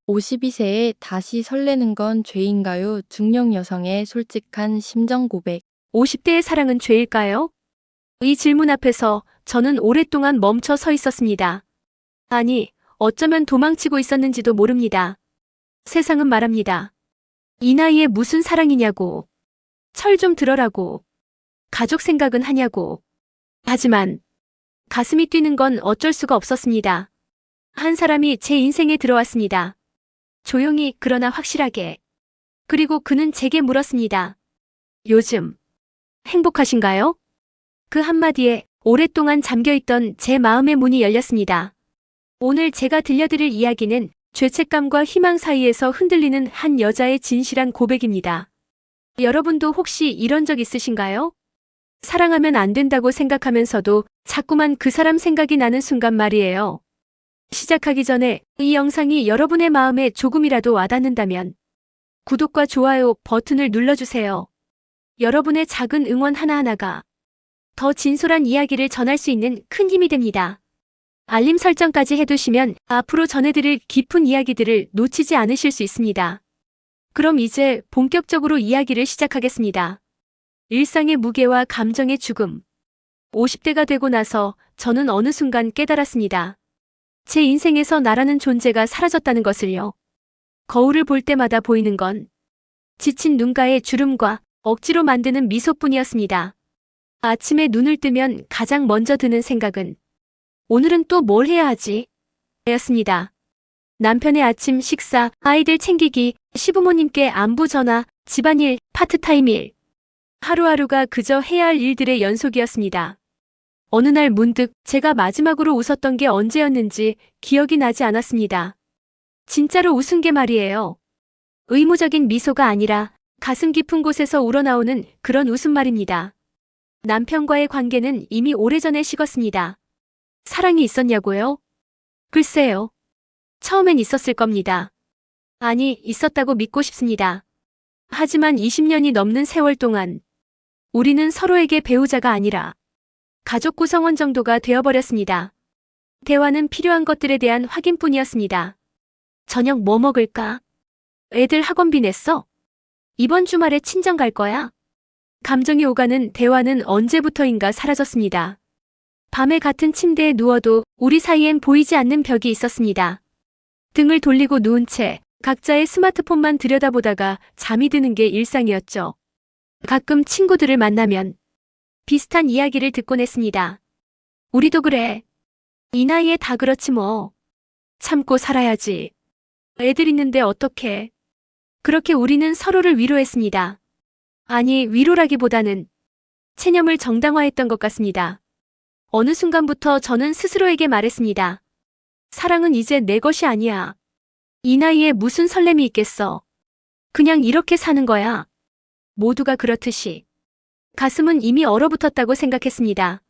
52세에 다시 설레는 건 죄인가요? 중년 여성의 솔직한 심정 고백. 50대의 사랑은 죄일까요? 이 질문 앞에서 저는 오랫동안 멈춰 서 있었습니다. 아니, 어쩌면 도망치고 있었는지도 모릅니다. 세상은 말합니다. 이 나이에 무슨 사랑이냐고. 철 좀 들어라고. 가족 생각은 하냐고. 하지만 가슴이 뛰는 건 어쩔 수가 없었습니다. 한 사람이 제 인생에 들어왔습니다. 조용히 그러나 확실하게. 그리고 그는 제게 물었습니다. 요즘 행복하신가요? 그 한마디에 오랫동안 잠겨있던 제 마음의 문이 열렸습니다. 오늘 제가 들려드릴 이야기는 죄책감과 희망 사이에서 흔들리는 한 여자의 진실한 고백입니다. 여러분도 혹시 이런 적 있으신가요? 사랑하면 안 된다고 생각하면서도 자꾸만 그 사람 생각이 나는 순간 말이에요. 시작하기 전에 이 영상이 여러분의 마음에 조금이라도 와닿는다면 구독과 좋아요 버튼을 눌러주세요. 여러분의 작은 응원 하나하나가 더 진솔한 이야기를 전할 수 있는 큰 힘이 됩니다. 알림 설정까지 해두시면 앞으로 전해드릴 깊은 이야기들을 놓치지 않으실 수 있습니다. 그럼 이제 본격적으로 이야기를 시작하겠습니다. 일상의 무게와 감정의 죽음. 50대가 되고 나서 저는 어느 순간 깨달았습니다. 제 인생에서 나라는 존재가 사라졌다는 것을요. 거울을 볼 때마다 보이는 건 지친 눈가의 주름과 억지로 만드는 미소뿐이었습니다. 아침에 눈을 뜨면 가장 먼저 드는 생각은 오늘은 또 뭘 해야 하지? 였습니다. 남편의 아침 식사, 아이들 챙기기, 시부모님께 안부 전화, 집안일, 파트타임 일. 하루하루가 그저 해야 할 일들의 연속이었습니다. 어느 날 문득 제가 마지막으로 웃었던 게 언제였는지 기억이 나지 않았습니다. 진짜로 웃은 게 말이에요. 의무적인 미소가 아니라 가슴 깊은 곳에서 우러나오는 그런 웃음 말입니다. 남편과의 관계는 이미 오래전에 식었습니다. 사랑이 있었냐고요? 글쎄요. 처음엔 있었을 겁니다. 아니, 있었다고 믿고 싶습니다. 하지만 20년이 넘는 세월 동안 우리는 서로에게 배우자가 아니라 가족 구성원 정도가 되어버렸습니다. 대화는 필요한 것들에 대한 확인뿐이었습니다. 저녁 뭐 먹을까? 애들 학원비 냈어? 이번 주말에 친정 갈 거야? 감정이 오가는 대화는 언제부터인가 사라졌습니다. 밤에 같은 침대에 누워도 우리 사이엔 보이지 않는 벽이 있었습니다. 등을 돌리고 누운 채 각자의 스마트폰만 들여다보다가 잠이 드는 게 일상이었죠. 가끔 친구들을 만나면 비슷한 이야기를 듣곤 했습니다. 우리도 그래. 이 나이에 다 그렇지 뭐. 참고 살아야지. 애들 있는데 어떡해. 그렇게 우리는 서로를 위로했습니다. 아니, 위로라기보다는 체념을 정당화했던 것 같습니다. 어느 순간부터 저는 스스로에게 말했습니다. 사랑은 이제 내 것이 아니야. 이 나이에 무슨 설렘이 있겠어. 그냥 이렇게 사는 거야. 모두가 그렇듯이. 가슴은 이미 얼어붙었다고 생각했습니다.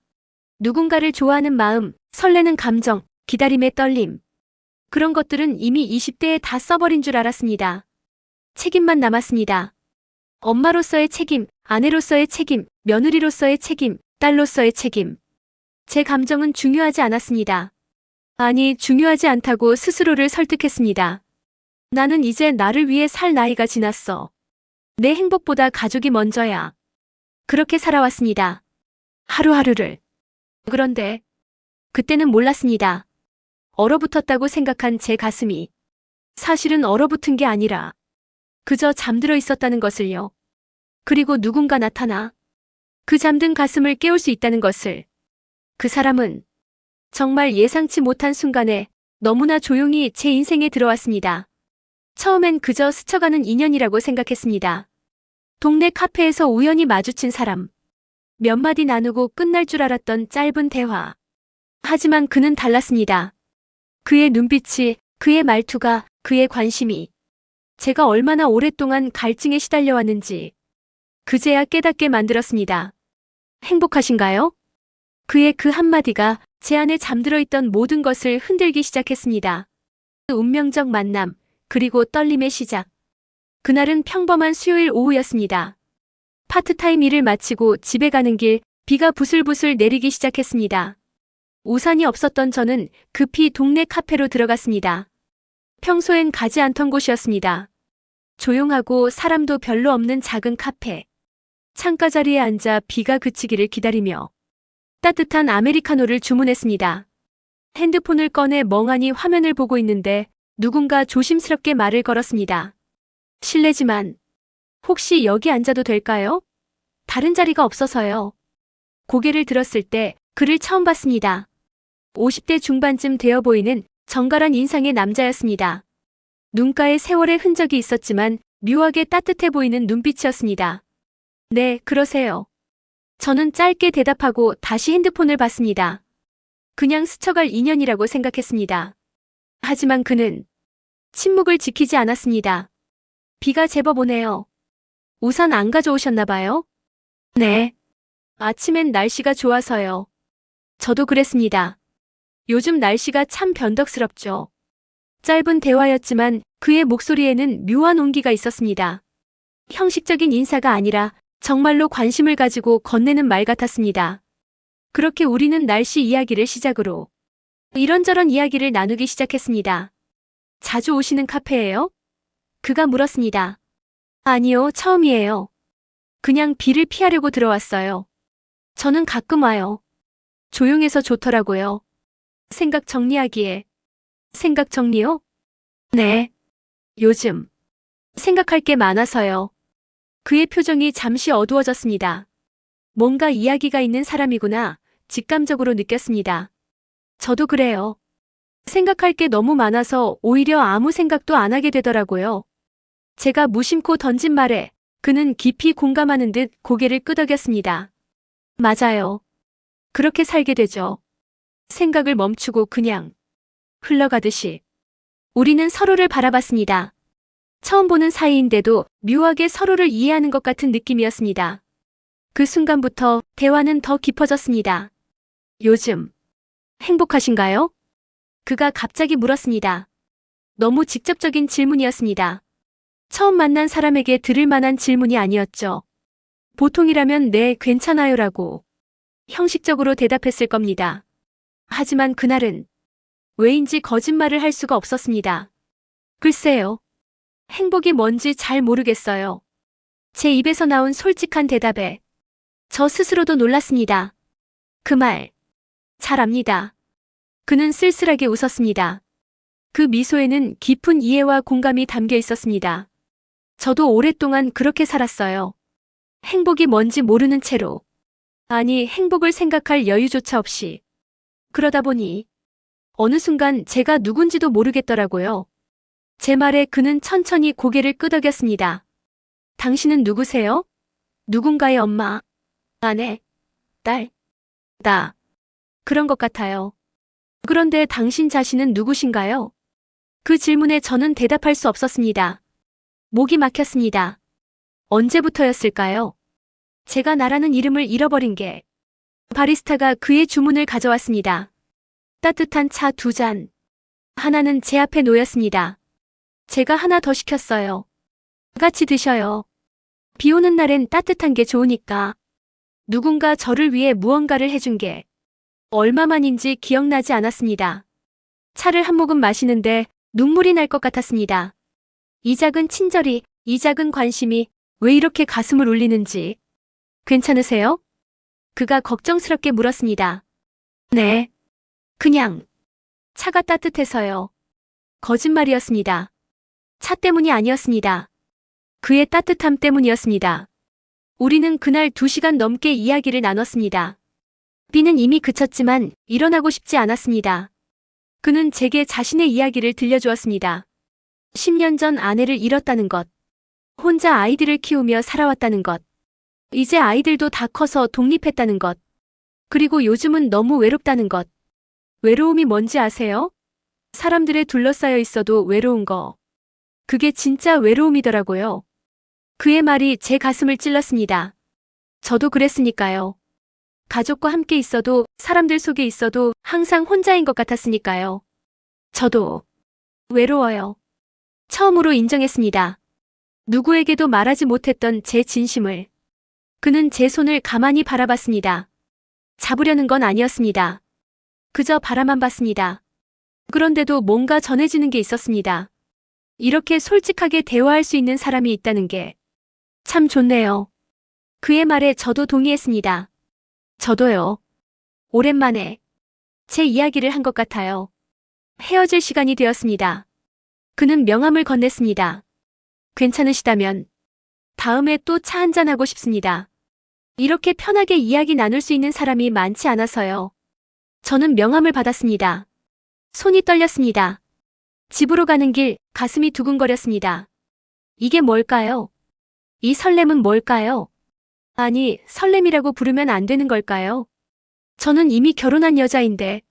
누군가를 좋아하는 마음, 설레는 감정, 기다림의 떨림. 그런 것들은 이미 20대에 다 써버린 줄 알았습니다. 책임만 남았습니다. 엄마로서의 책임, 아내로서의 책임, 며느리로서의 책임, 딸로서의 책임. 제 감정은 중요하지 않았습니다. 아니, 중요하지 않다고 스스로를 설득했습니다. 나는 이제 나를 위해 살 나이가 지났어. 내 행복보다 가족이 먼저야. 그렇게 살아왔습니다. 하루하루를. 그런데 그때는 몰랐습니다. 얼어붙었다고 생각한 제 가슴이 사실은 얼어붙은 게 아니라 그저 잠들어 있었다는 것을요. 그리고 누군가 나타나 그 잠든 가슴을 깨울 수 있다는 것을. 그 사람은 정말 예상치 못한 순간에 너무나 조용히 제 인생에 들어왔습니다. 처음엔 그저 스쳐가는 인연이라고 생각했습니다. 동네 카페에서 우연히 마주친 사람. 몇 마디 나누고 끝날 줄 알았던 짧은 대화. 하지만 그는 달랐습니다. 그의 눈빛이, 그의 말투가, 그의 관심이 제가 얼마나 오랫동안 갈증에 시달려왔는지 그제야 깨닫게 만들었습니다. 행복하신가요? 그의 그 한마디가 제 안에 잠들어 있던 모든 것을 흔들기 시작했습니다. 운명적 만남, 그리고 떨림의 시작. 그날은 평범한 수요일 오후였습니다. 파트타임 일을 마치고 집에 가는 길, 비가 부슬부슬 내리기 시작했습니다. 우산이 없었던 저는 급히 동네 카페로 들어갔습니다. 평소엔 가지 않던 곳이었습니다. 조용하고 사람도 별로 없는 작은 카페. 창가 자리에 앉아 비가 그치기를 기다리며 따뜻한 아메리카노를 주문했습니다. 핸드폰을 꺼내 멍하니 화면을 보고 있는데 누군가 조심스럽게 말을 걸었습니다. 실례지만 혹시 여기 앉아도 될까요? 다른 자리가 없어서요. 고개를 들었을 때 그를 처음 봤습니다. 50대 중반쯤 되어 보이는 정갈한 인상의 남자였습니다. 눈가에 세월의 흔적이 있었지만 묘하게 따뜻해 보이는 눈빛이었습니다. 네, 그러세요. 저는 짧게 대답하고 다시 핸드폰을 봤습니다. 그냥 스쳐갈 인연이라고 생각했습니다. 하지만 그는 침묵을 지키지 않았습니다. 비가 제법 오네요. 우산 안 가져오셨나 봐요? 네. 아침엔 날씨가 좋아서요. 저도 그랬습니다. 요즘 날씨가 참 변덕스럽죠. 짧은 대화였지만 그의 목소리에는 묘한 온기가 있었습니다. 형식적인 인사가 아니라 정말로 관심을 가지고 건네는 말 같았습니다. 그렇게 우리는 날씨 이야기를 시작으로 이런저런 이야기를 나누기 시작했습니다. 자주 오시는 카페예요? 그가 물었습니다. 아니요, 처음이에요. 그냥 비를 피하려고 들어왔어요. 저는 가끔 와요. 조용해서 좋더라고요. 생각 정리하기에. 생각 정리요? 네. 요즘 생각할 게 많아서요. 그의 표정이 잠시 어두워졌습니다. 뭔가 이야기가 있는 사람이구나 직감적으로 느꼈습니다. 저도 그래요. 생각할 게 너무 많아서 오히려 아무 생각도 안 하게 되더라고요. 제가 무심코 던진 말에 그는 깊이 공감하는 듯 고개를 끄덕였습니다. 맞아요. 그렇게 살게 되죠. 생각을 멈추고 그냥 흘러가듯이. 우리는 서로를 바라봤습니다. 처음 보는 사이인데도 묘하게 서로를 이해하는 것 같은 느낌이었습니다. 그 순간부터 대화는 더 깊어졌습니다. 요즘 행복하신가요? 그가 갑자기 물었습니다. 너무 직접적인 질문이었습니다. 처음 만난 사람에게 들을 만한 질문이 아니었죠. 보통이라면 네, 괜찮아요라고 형식적으로 대답했을 겁니다. 하지만 그날은 왜인지 거짓말을 할 수가 없었습니다. 글쎄요. 행복이 뭔지 잘 모르겠어요. 제 입에서 나온 솔직한 대답에 저 스스로도 놀랐습니다. 그 말 잘 압니다. 그는 쓸쓸하게 웃었습니다. 그 미소에는 깊은 이해와 공감이 담겨 있었습니다. 저도 오랫동안 그렇게 살았어요. 행복이 뭔지 모르는 채로. 아니, 행복을 생각할 여유조차 없이. 그러다 보니 어느 순간 제가 누군지도 모르겠더라고요. 제 말에 그는 천천히 고개를 끄덕였습니다. 당신은 누구세요? 누군가의 엄마, 아내, 딸, 나. 그런 것 같아요. 그런데 당신 자신은 누구신가요? 그 질문에 저는 대답할 수 없었습니다. 목이 막혔습니다. 언제부터였을까요? 제가 나라는 이름을 잃어버린 게. 바리스타가 그의 주문을 가져왔습니다. 따뜻한 차 2잔. 하나는 제 앞에 놓였습니다. 제가 하나 더 시켰어요. 같이 드셔요. 비 오는 날엔 따뜻한 게 좋으니까. 누군가 저를 위해 무언가를 해준 게 얼마만인지 기억나지 않았습니다. 차를 한 모금 마시는데 눈물이 날 것 같았습니다. 이 작은 친절이, 이 작은 관심이 왜 이렇게 가슴을 울리는지. 괜찮으세요? 그가 걱정스럽게 물었습니다. 네. 그냥 차가 따뜻해서요. 거짓말이었습니다. 차 때문이 아니었습니다. 그의 따뜻함 때문이었습니다. 우리는 그날 2시간 넘게 이야기를 나눴습니다. 비는 이미 그쳤지만 일어나고 싶지 않았습니다. 그는 제게 자신의 이야기를 들려주었습니다. 10년 전 아내를 잃었다는 것. 혼자 아이들을 키우며 살아왔다는 것. 이제 아이들도 다 커서 독립했다는 것. 그리고 요즘은 너무 외롭다는 것. 외로움이 뭔지 아세요? 사람들에 둘러싸여 있어도 외로운 거. 그게 진짜 외로움이더라고요. 그의 말이 제 가슴을 찔렀습니다. 저도 그랬으니까요. 가족과 함께 있어도, 사람들 속에 있어도 항상 혼자인 것 같았으니까요. 저도 외로워요. 처음으로 인정했습니다. 누구에게도 말하지 못했던 제 진심을. 그는 제 손을 가만히 바라봤습니다. 잡으려는 건 아니었습니다. 그저 바라만 봤습니다. 그런데도 뭔가 전해지는 게 있었습니다. 이렇게 솔직하게 대화할 수 있는 사람이 있다는 게 참 좋네요. 그의 말에 저도 동의했습니다. 저도요. 오랜만에 제 이야기를 한 것 같아요. 헤어질 시간이 되었습니다. 그는 명함을 건넸습니다. 괜찮으시다면 다음에 또 차 한잔하고 싶습니다. 이렇게 편하게 이야기 나눌 수 있는 사람이 많지 않아서요. 저는 명함을 받았습니다. 손이 떨렸습니다. 집으로 가는 길 가슴이 두근거렸습니다. 이게 뭘까요? 이 설렘은 뭘까요? 아니, 설렘이라고 부르면 안 되는 걸까요? 저는 이미 결혼한 여자인데,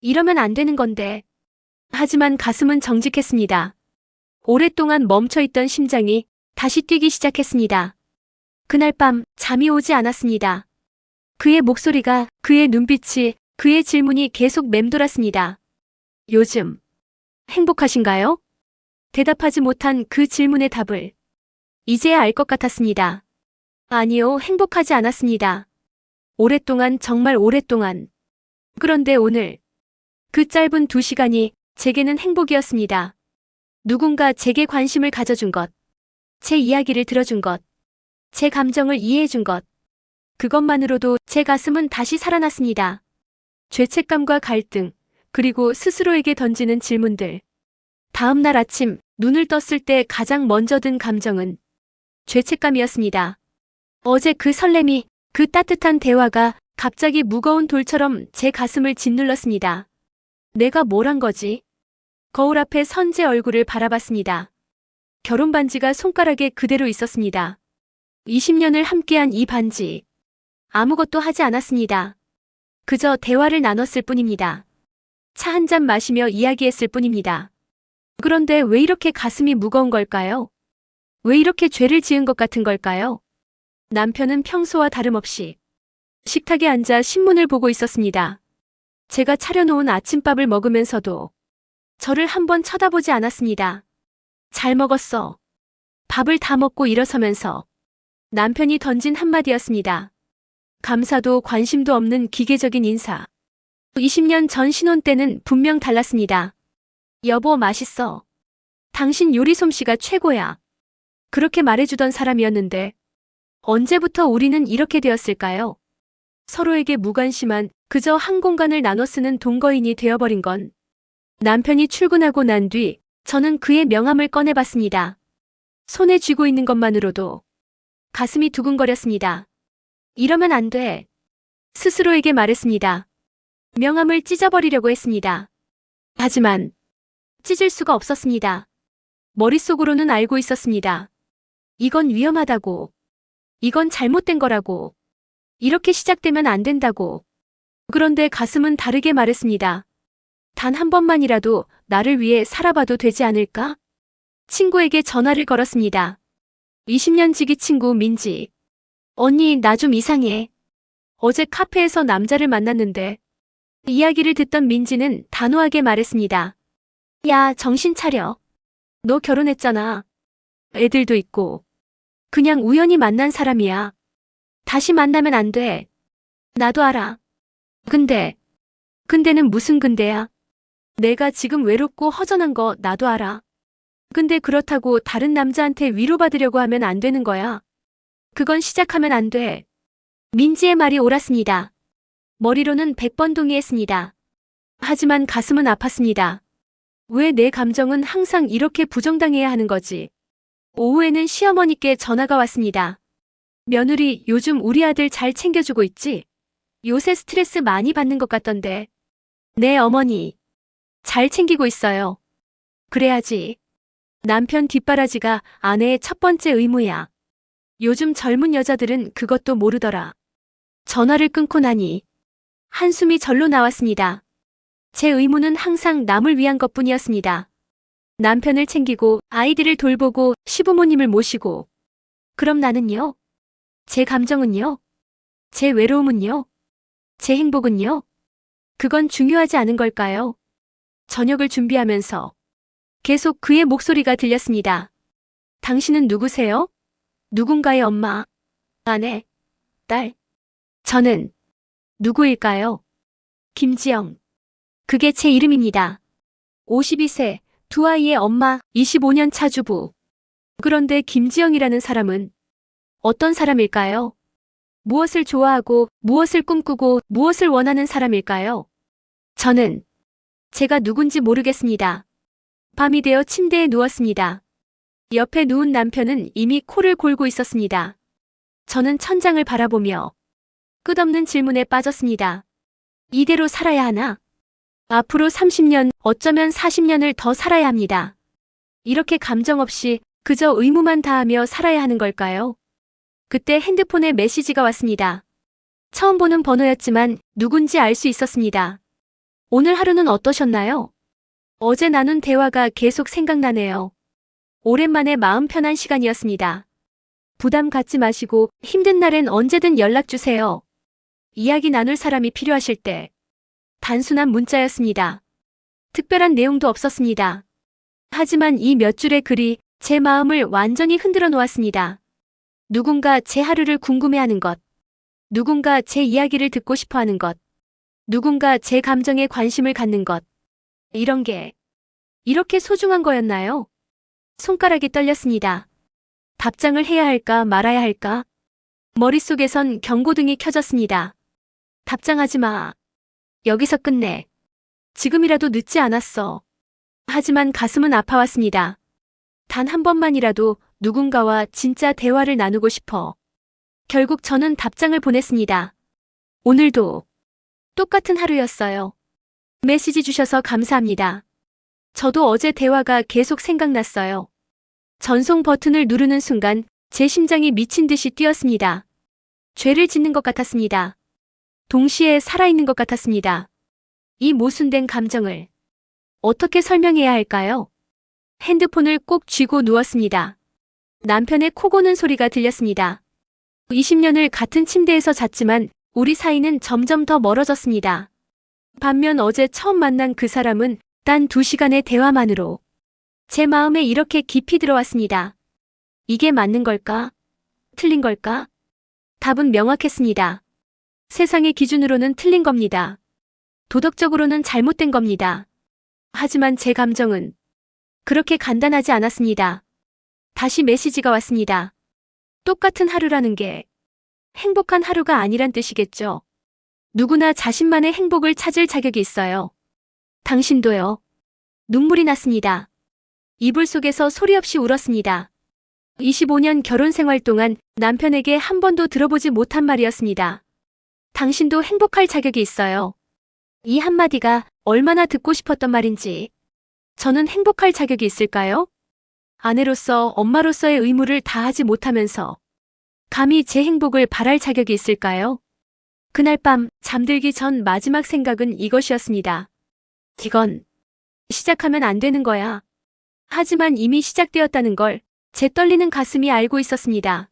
이러면 안 되는 건데. 하지만 가슴은 정직했습니다. 오랫동안 멈춰있던 심장이 다시 뛰기 시작했습니다. 그날 밤 잠이 오지 않았습니다. 그의 목소리가, 그의 눈빛이, 그의 질문이 계속 맴돌았습니다. 요즘 행복하신가요? 대답하지 못한 그 질문의 답을 이제야 알 것 같았습니다. 아니요, 행복하지 않았습니다. 오랫동안, 정말 오랫동안. 그런데 오늘 그 짧은 2시간이 제게는 행복이었습니다. 누군가 제게 관심을 가져준 것, 제 이야기를 들어준 것, 제 감정을 이해해준 것. 그것만으로도 제 가슴은 다시 살아났습니다. 죄책감과 갈등, 그리고 스스로에게 던지는 질문들. 다음 날 아침 눈을 떴을 때 가장 먼저 든 감정은 죄책감이었습니다. 어제 그 설렘이, 그 따뜻한 대화가 갑자기 무거운 돌처럼 제 가슴을 짓눌렀습니다. 내가 뭘 한 거지? 거울 앞에 선 제 얼굴을 바라봤습니다. 결혼 반지가 손가락에 그대로 있었습니다. 20년을 함께한 이 반지. 아무것도 하지 않았습니다. 그저 대화를 나눴을 뿐입니다. 차 한 잔 마시며 이야기했을 뿐입니다. 그런데 왜 이렇게 가슴이 무거운 걸까요? 왜 이렇게 죄를 지은 것 같은 걸까요? 남편은 평소와 다름없이 식탁에 앉아 신문을 보고 있었습니다. 제가 차려놓은 아침밥을 먹으면서도 저를 한번 쳐다보지 않았습니다. 잘 먹었어. 밥을 다 먹고 일어서면서 남편이 던진 한마디였습니다. 감사도 관심도 없는 기계적인 인사. 20년 전 신혼 때는 분명 달랐습니다. 여보, 맛있어. 당신 요리 솜씨가 최고야. 그렇게 말해주던 사람이었는데 언제부터 우리는 이렇게 되었을까요? 서로에게 무관심한, 그저 한 공간을 나눠 쓰는 동거인이 되어버린 건. 남편이 출근하고 난 뒤 저는 그의 명함을 꺼내봤습니다. 손에 쥐고 있는 것만으로도 가슴이 두근거렸습니다. 이러면 안 돼. 스스로에게 말했습니다. 명함을 찢어버리려고 했습니다. 하지만 찢을 수가 없었습니다. 머릿속으로는 알고 있었습니다. 이건 위험하다고. 이건 잘못된 거라고. 이렇게 시작되면 안 된다고. 그런데 가슴은 다르게 말했습니다. 단 한 번만이라도 나를 위해 살아봐도 되지 않을까? 친구에게 전화를 걸었습니다. 20년 지기 친구 민지. 언니, 나 좀 이상해. 어제 카페에서 남자를 만났는데. 이야기를 듣던 민지는 단호하게 말했습니다. 야, 정신 차려. 너 결혼했잖아. 애들도 있고. 그냥 우연히 만난 사람이야. 다시 만나면 안 돼. 나도 알아. 근데는 무슨 근데야? 내가 지금 외롭고 허전한 거 나도 알아. 근데 그렇다고 다른 남자한테 위로받으려고 하면 안 되는 거야. 그건 시작하면 안 돼. 민지의 말이 옳았습니다. 머리로는 100번 동의했습니다. 하지만 가슴은 아팠습니다. 왜 내 감정은 항상 이렇게 부정당해야 하는 거지? 오후에는 시어머니께 전화가 왔습니다. 며느리, 요즘 우리 아들 잘 챙겨주고 있지? 요새 스트레스 많이 받는 것 같던데. 네, 어머니. 잘 챙기고 있어요. 그래야지. 남편 뒷바라지가 아내의 첫 번째 의무야. 요즘 젊은 여자들은 그것도 모르더라. 전화를 끊고 나니 한숨이 절로 나왔습니다. 제 의무는 항상 남을 위한 것뿐이었습니다. 남편을 챙기고 아이들을 돌보고 시부모님을 모시고. 그럼 나는요? 제 감정은요? 제 외로움은요? 제 행복은요? 그건 중요하지 않은 걸까요? 저녁을 준비하면서 계속 그의 목소리가 들렸습니다. 당신은 누구세요? 누군가의 엄마, 아내, 딸. 저는 누구일까요? 김지영. 그게 제 이름입니다. 52세, 두 아이의 엄마, 25년 차주부. 그런데 김지영이라는 사람은 어떤 사람일까요? 무엇을 좋아하고, 무엇을 꿈꾸고, 무엇을 원하는 사람일까요? 저는 제가 누군지 모르겠습니다. 밤이 되어 침대에 누웠습니다. 옆에 누운 남편은 이미 코를 골고 있었습니다. 저는 천장을 바라보며 끝없는 질문에 빠졌습니다. 이대로 살아야 하나? 앞으로 30년, 어쩌면 40년을 더 살아야 합니다. 이렇게 감정 없이 그저 의무만 다하며 살아야 하는 걸까요? 그때 핸드폰에 메시지가 왔습니다. 처음 보는 번호였지만 누군지 알 수 있었습니다. 오늘 하루는 어떠셨나요? 어제 나눈 대화가 계속 생각나네요. 오랜만에 마음 편한 시간이었습니다. 부담 갖지 마시고 힘든 날엔 언제든 연락 주세요. 이야기 나눌 사람이 필요하실 때. 단순한 문자였습니다. 특별한 내용도 없었습니다. 하지만 이 몇 줄의 글이 제 마음을 완전히 흔들어 놓았습니다. 누군가 제 하루를 궁금해하는 것. 누군가 제 이야기를 듣고 싶어 하는 것. 누군가 제 감정에 관심을 갖는 것. 이런 게 이렇게 소중한 거였나요? 손가락이 떨렸습니다. 답장을 해야 할까 말아야 할까? 머릿속에선 경고등이 켜졌습니다. 답장하지 마. 여기서 끝내. 지금이라도 늦지 않았어. 하지만 가슴은 아파왔습니다. 단 한 번만이라도 누군가와 진짜 대화를 나누고 싶어. 결국 저는 답장을 보냈습니다. 오늘도 똑같은 하루였어요. 메시지 주셔서 감사합니다. 저도 어제 대화가 계속 생각났어요. 전송 버튼을 누르는 순간 제 심장이 미친 듯이 뛰었습니다. 죄를 짓는 것 같았습니다. 동시에 살아있는 것 같았습니다. 이 모순된 감정을 어떻게 설명해야 할까요? 핸드폰을 꼭 쥐고 누웠습니다. 남편의 코 고는 소리가 들렸습니다. 20년을 같은 침대에서 잤지만 우리 사이는 점점 더 멀어졌습니다. 반면 어제 처음 만난 그 사람은 단 2시간의 대화만으로 제 마음에 이렇게 깊이 들어왔습니다. 이게 맞는 걸까? 틀린 걸까? 답은 명확했습니다. 세상의 기준으로는 틀린 겁니다. 도덕적으로는 잘못된 겁니다. 하지만 제 감정은 그렇게 간단하지 않았습니다. 다시 메시지가 왔습니다. 똑같은 하루라는 게 행복한 하루가 아니란 뜻이겠죠. 누구나 자신만의 행복을 찾을 자격이 있어요. 당신도요. 눈물이 났습니다. 이불 속에서 소리 없이 울었습니다. 25년 결혼 생활 동안 남편에게 한 번도 들어보지 못한 말이었습니다. 당신도 행복할 자격이 있어요. 이 한마디가 얼마나 듣고 싶었던 말인지. 저는 행복할 자격이 있을까요? 아내로서 엄마로서의 의무를 다하지 못하면서 감히 제 행복을 바랄 자격이 있을까요? 그날 밤 잠들기 전 마지막 생각은 이것이었습니다. 이건 시작하면 안 되는 거야. 하지만 이미 시작되었다는 걸 제 떨리는 가슴이 알고 있었습니다.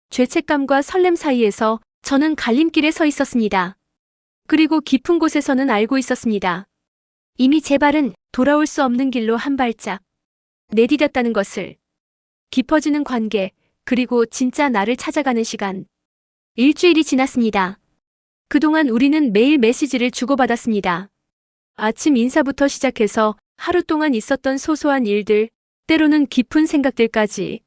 죄책감과 설렘 사이에서 저는 갈림길에 서 있었습니다. 그리고 깊은 곳에서는 알고 있었습니다. 이미 제 발은 돌아올 수 없는 길로 한 발짝 내디뎠다는 것을. 깊어지는 관계, 그리고 진짜 나를 찾아가는 시간. 일주일이 지났습니다. 그동안 우리는 매일 메시지를 주고받았습니다. 아침 인사부터 시작해서 하루 동안 있었던 소소한 일들, 때로는 깊은 생각들까지.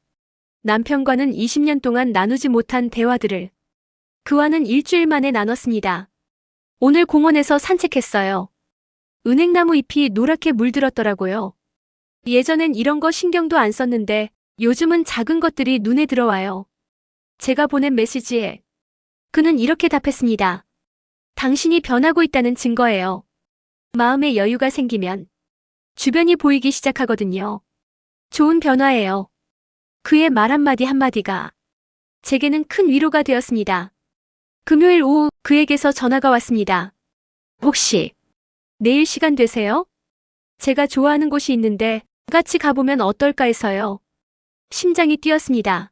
남편과는 20년 동안 나누지 못한 대화들을 그와는 일주일 만에 나눴습니다. 오늘 공원에서 산책했어요. 은행나무 잎이 노랗게 물들었더라고요. 예전엔 이런 거 신경도 안 썼는데 요즘은 작은 것들이 눈에 들어와요. 제가 보낸 메시지에 그는 이렇게 답했습니다. 당신이 변하고 있다는 증거예요. 마음에 여유가 생기면 주변이 보이기 시작하거든요. 좋은 변화예요. 그의 말 한마디 한마디가 제게는 큰 위로가 되었습니다. 금요일 오후 그에게서 전화가 왔습니다. 혹시 내일 시간 되세요? 제가 좋아하는 곳이 있는데 같이 가보면 어떨까 해서요. 심장이 뛰었습니다.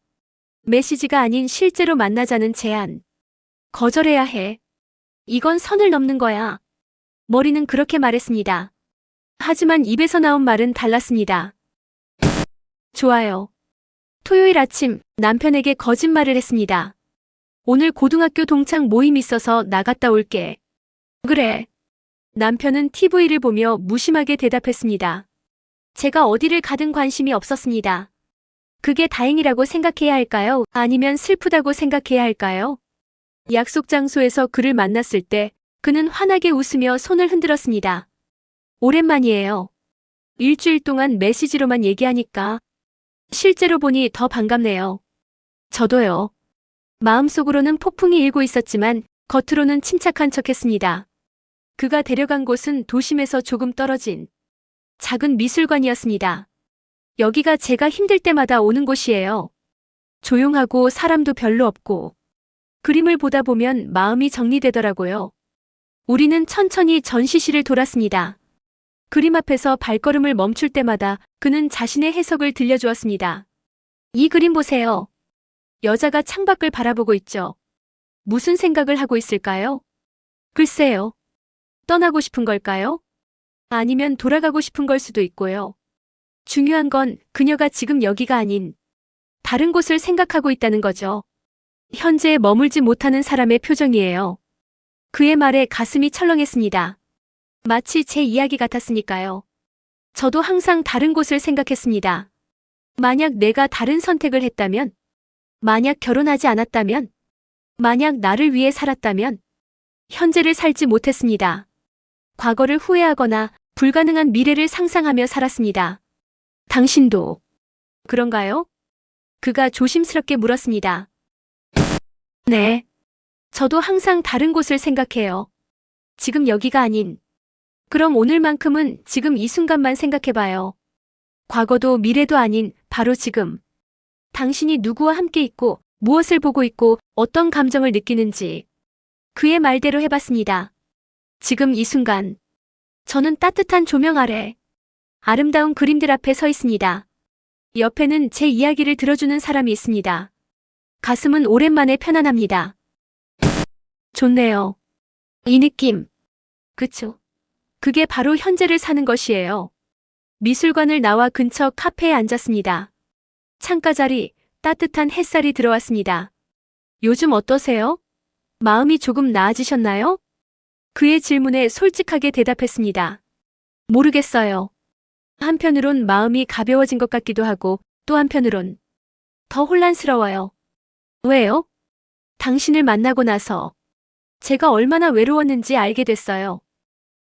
메시지가 아닌 실제로 만나자는 제안. 거절해야 해. 이건 선을 넘는 거야. 머리는 그렇게 말했습니다. 하지만 입에서 나온 말은 달랐습니다. 좋아요. 토요일 아침 남편에게 거짓말을 했습니다. 오늘 고등학교 동창 모임 있어서 나갔다 올게. 그래. 남편은 TV를 보며 무심하게 대답했습니다. 제가 어디를 가든 관심이 없었습니다. 그게 다행이라고 생각해야 할까요? 아니면 슬프다고 생각해야 할까요? 약속 장소에서 그를 만났을 때 그는 환하게 웃으며 손을 흔들었습니다. 오랜만이에요. 일주일 동안 메시지로만 얘기하니까 실제로 보니 더 반갑네요. 저도요. 마음속으로는 폭풍이 일고 있었지만 겉으로는 침착한 척했습니다. 그가 데려간 곳은 도심에서 조금 떨어진 작은 미술관이었습니다. 여기가 제가 힘들 때마다 오는 곳이에요. 조용하고 사람도 별로 없고 그림을 보다 보면 마음이 정리되더라고요. 우리는 천천히 전시실을 돌았습니다. 그림 앞에서 발걸음을 멈출 때마다 그는 자신의 해석을 들려주었습니다. 이 그림 보세요. 여자가 창밖을 바라보고 있죠. 무슨 생각을 하고 있을까요? 글쎄요. 떠나고 싶은 걸까요? 아니면 돌아가고 싶은 걸 수도 있고요. 중요한 건 그녀가 지금 여기가 아닌 다른 곳을 생각하고 있다는 거죠. 현재에 머물지 못하는 사람의 표정이에요. 그의 말에 가슴이 철렁했습니다. 마치 제 이야기 같았으니까요. 저도 항상 다른 곳을 생각했습니다. 만약 내가 다른 선택을 했다면, 만약 결혼하지 않았다면, 만약 나를 위해 살았다면, 현재를 살지 못했습니다. 과거를 후회하거나 불가능한 미래를 상상하며 살았습니다. 당신도 그런가요? 그가 조심스럽게 물었습니다. 네. 저도 항상 다른 곳을 생각해요. 지금 여기가 아닌. 그럼 오늘만큼은 지금 이 순간만 생각해봐요. 과거도 미래도 아닌 바로 지금. 당신이 누구와 함께 있고 무엇을 보고 있고 어떤 감정을 느끼는지. 그의 말대로 해봤습니다. 지금 이 순간. 저는 따뜻한 조명 아래 아름다운 그림들 앞에 서 있습니다. 옆에는 제 이야기를 들어주는 사람이 있습니다. 가슴은 오랜만에 편안합니다. 좋네요. 이 느낌. 그쵸? 그게 바로 현재를 사는 것이에요. 미술관을 나와 근처 카페에 앉았습니다. 창가 자리, 따뜻한 햇살이 들어왔습니다. 요즘 어떠세요? 마음이 조금 나아지셨나요? 그의 질문에 솔직하게 대답했습니다. 모르겠어요. 한편으론 마음이 가벼워진 것 같기도 하고 또 한편으론 더 혼란스러워요. 왜요? 당신을 만나고 나서 제가 얼마나 외로웠는지 알게 됐어요.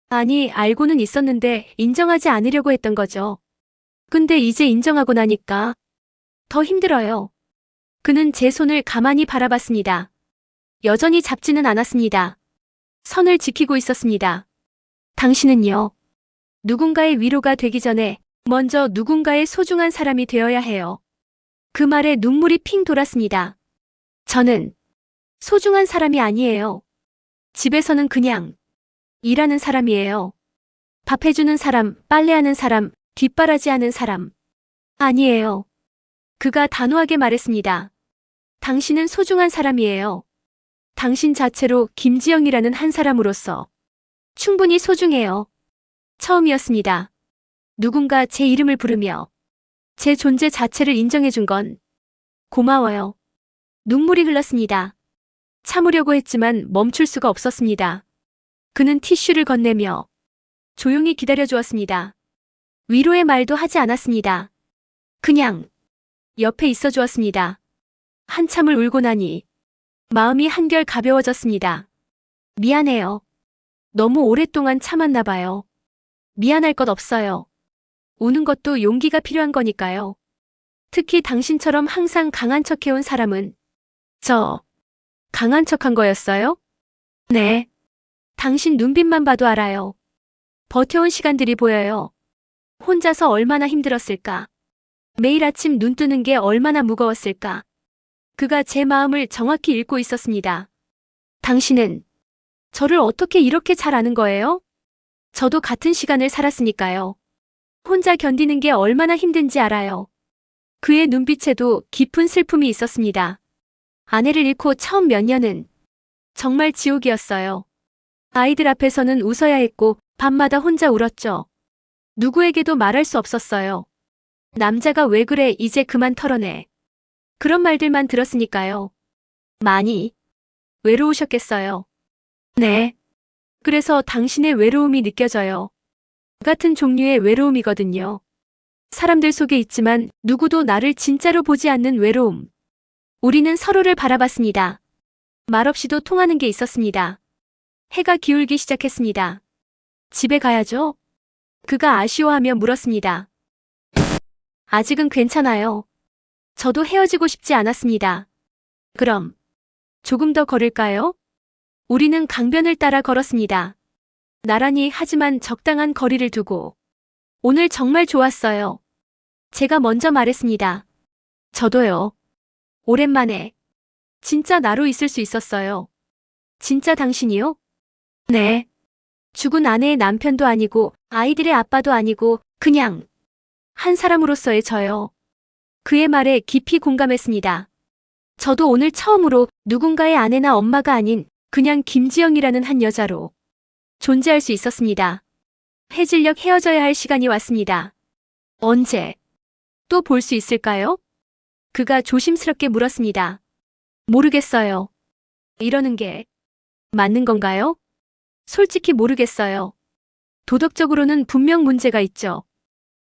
아니, 알고는 있었는데 인정하지 않으려고 했던 거죠. 근데 이제 인정하고 나니까 더 힘들어요. 그는 제 손을 가만히 바라봤습니다. 여전히 잡지는 않았습니다. 선을 지키고 있었습니다. 당신은요? 누군가의 위로가 되기 전에 먼저 누군가의 소중한 사람이 되어야 해요. 그 말에 눈물이 핑 돌았습니다. 저는 소중한 사람이 아니에요. 집에서는 그냥 일하는 사람이에요. 밥 해주는 사람, 빨래하는 사람, 뒷바라지하는 사람. 아니에요. 그가 단호하게 말했습니다. 당신은 소중한 사람이에요. 당신 자체로 김지영이라는 한 사람으로서 충분히 소중해요. 처음이었습니다. 누군가 제 이름을 부르며 제 존재 자체를 인정해준 건 고마워요. 눈물이 흘렀습니다. 참으려고 했지만 멈출 수가 없었습니다. 그는 티슈를 건네며 조용히 기다려주었습니다. 위로의 말도 하지 않았습니다. 그냥 옆에 있어 주었습니다. 한참을 울고 나니 마음이 한결 가벼워졌습니다. 미안해요. 너무 오랫동안 참았나 봐요. 미안할 것 없어요. 우는 것도 용기가 필요한 거니까요. 특히 당신처럼 항상 강한 척해온 사람은 저 강한 척한 거였어요? 네. 당신 눈빛만 봐도 알아요. 버텨온 시간들이 보여요. 혼자서 얼마나 힘들었을까. 매일 아침 눈 뜨는 게 얼마나 무거웠을까. 그가 제 마음을 정확히 읽고 있었습니다. 당신은 저를 어떻게 이렇게 잘 아는 거예요? 저도 같은 시간을 살았으니까요. 혼자 견디는 게 얼마나 힘든지 알아요. 그의 눈빛에도 깊은 슬픔이 있었습니다. 아내를 잃고 처음 몇 년은 정말 지옥이었어요. 아이들 앞에서는 웃어야 했고 밤마다 혼자 울었죠. 누구에게도 말할 수 없었어요. 남자가 왜 그래 이제 그만 털어내. 그런 말들만 들었으니까요. 많이 외로우셨겠어요. 네. 그래서 당신의 외로움이 느껴져요. 같은 종류의 외로움이거든요. 사람들 속에 있지만 누구도 나를 진짜로 보지 않는 외로움. 우리는 서로를 바라봤습니다. 말없이도 통하는 게 있었습니다. 해가 기울기 시작했습니다. 집에 가야죠? 그가 아쉬워하며 물었습니다. 아직은 괜찮아요. 저도 헤어지고 싶지 않았습니다. 그럼 조금 더 걸을까요? 우리는 강변을 따라 걸었습니다. 나란히 하지만 적당한 거리를 두고. 오늘 정말 좋았어요. 제가 먼저 말했습니다. 저도요. 오랜만에. 진짜 나로 있을 수 있었어요. 진짜 당신이요? 네. 죽은 아내의 남편도 아니고 아이들의 아빠도 아니고 그냥 한 사람으로서의 저요. 그의 말에 깊이 공감했습니다. 저도 오늘 처음으로 누군가의 아내나 엄마가 아닌 그냥 김지영이라는 한 여자로 존재할 수 있었습니다. 해질녘 헤어져야 할 시간이 왔습니다. 언제 또 볼 수 있을까요? 그가 조심스럽게 물었습니다. 모르겠어요. 이러는 게 맞는 건가요? 솔직히 모르겠어요. 도덕적으로는 분명 문제가 있죠.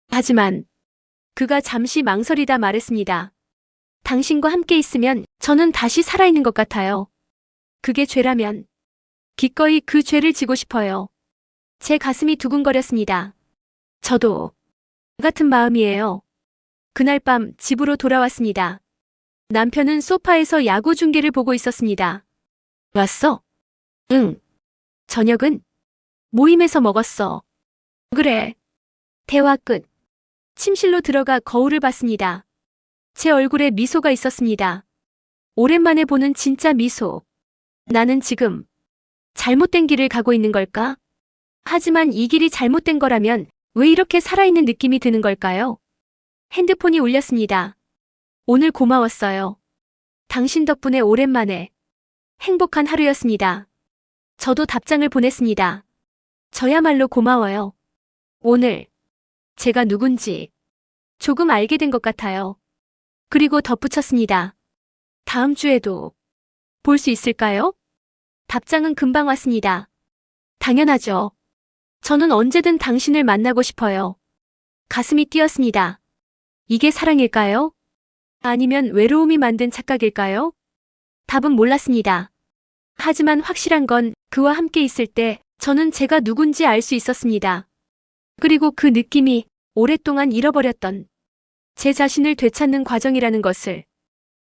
하지만 그가 잠시 망설이다 말했습니다. 당신과 함께 있으면 저는 다시 살아있는 것 같아요. 그게 죄라면 기꺼이 그 죄를 지고 싶어요. 제 가슴이 두근거렸습니다. 저도 같은 마음이에요. 그날 밤 집으로 돌아왔습니다. 남편은 소파에서 야구 중계를 보고 있었습니다. 왔어? 응. 저녁은? 모임에서 먹었어. 그래. 대화 끝. 침실로 들어가 거울을 봤습니다. 제 얼굴에 미소가 있었습니다. 오랜만에 보는 진짜 미소. 나는 지금 잘못된 길을 가고 있는 걸까? 하지만 이 길이 잘못된 거라면 왜 이렇게 살아있는 느낌이 드는 걸까요? 핸드폰이 울렸습니다. 오늘 고마웠어요. 당신 덕분에 오랜만에 행복한 하루였습니다. 저도 답장을 보냈습니다. 저야말로 고마워요. 오늘 제가 누군지 조금 알게 된 것 같아요. 그리고 덧붙였습니다. 다음 주에도 볼 수 있을까요? 답장은 금방 왔습니다. 당연하죠. 저는 언제든 당신을 만나고 싶어요. 가슴이 뛰었습니다. 이게 사랑일까요? 아니면 외로움이 만든 착각일까요? 답은 몰랐습니다. 하지만 확실한 건 그와 함께 있을 때 저는 제가 누군지 알 수 있었습니다. 그리고 그 느낌이 오랫동안 잃어버렸던 제 자신을 되찾는 과정이라는 것을.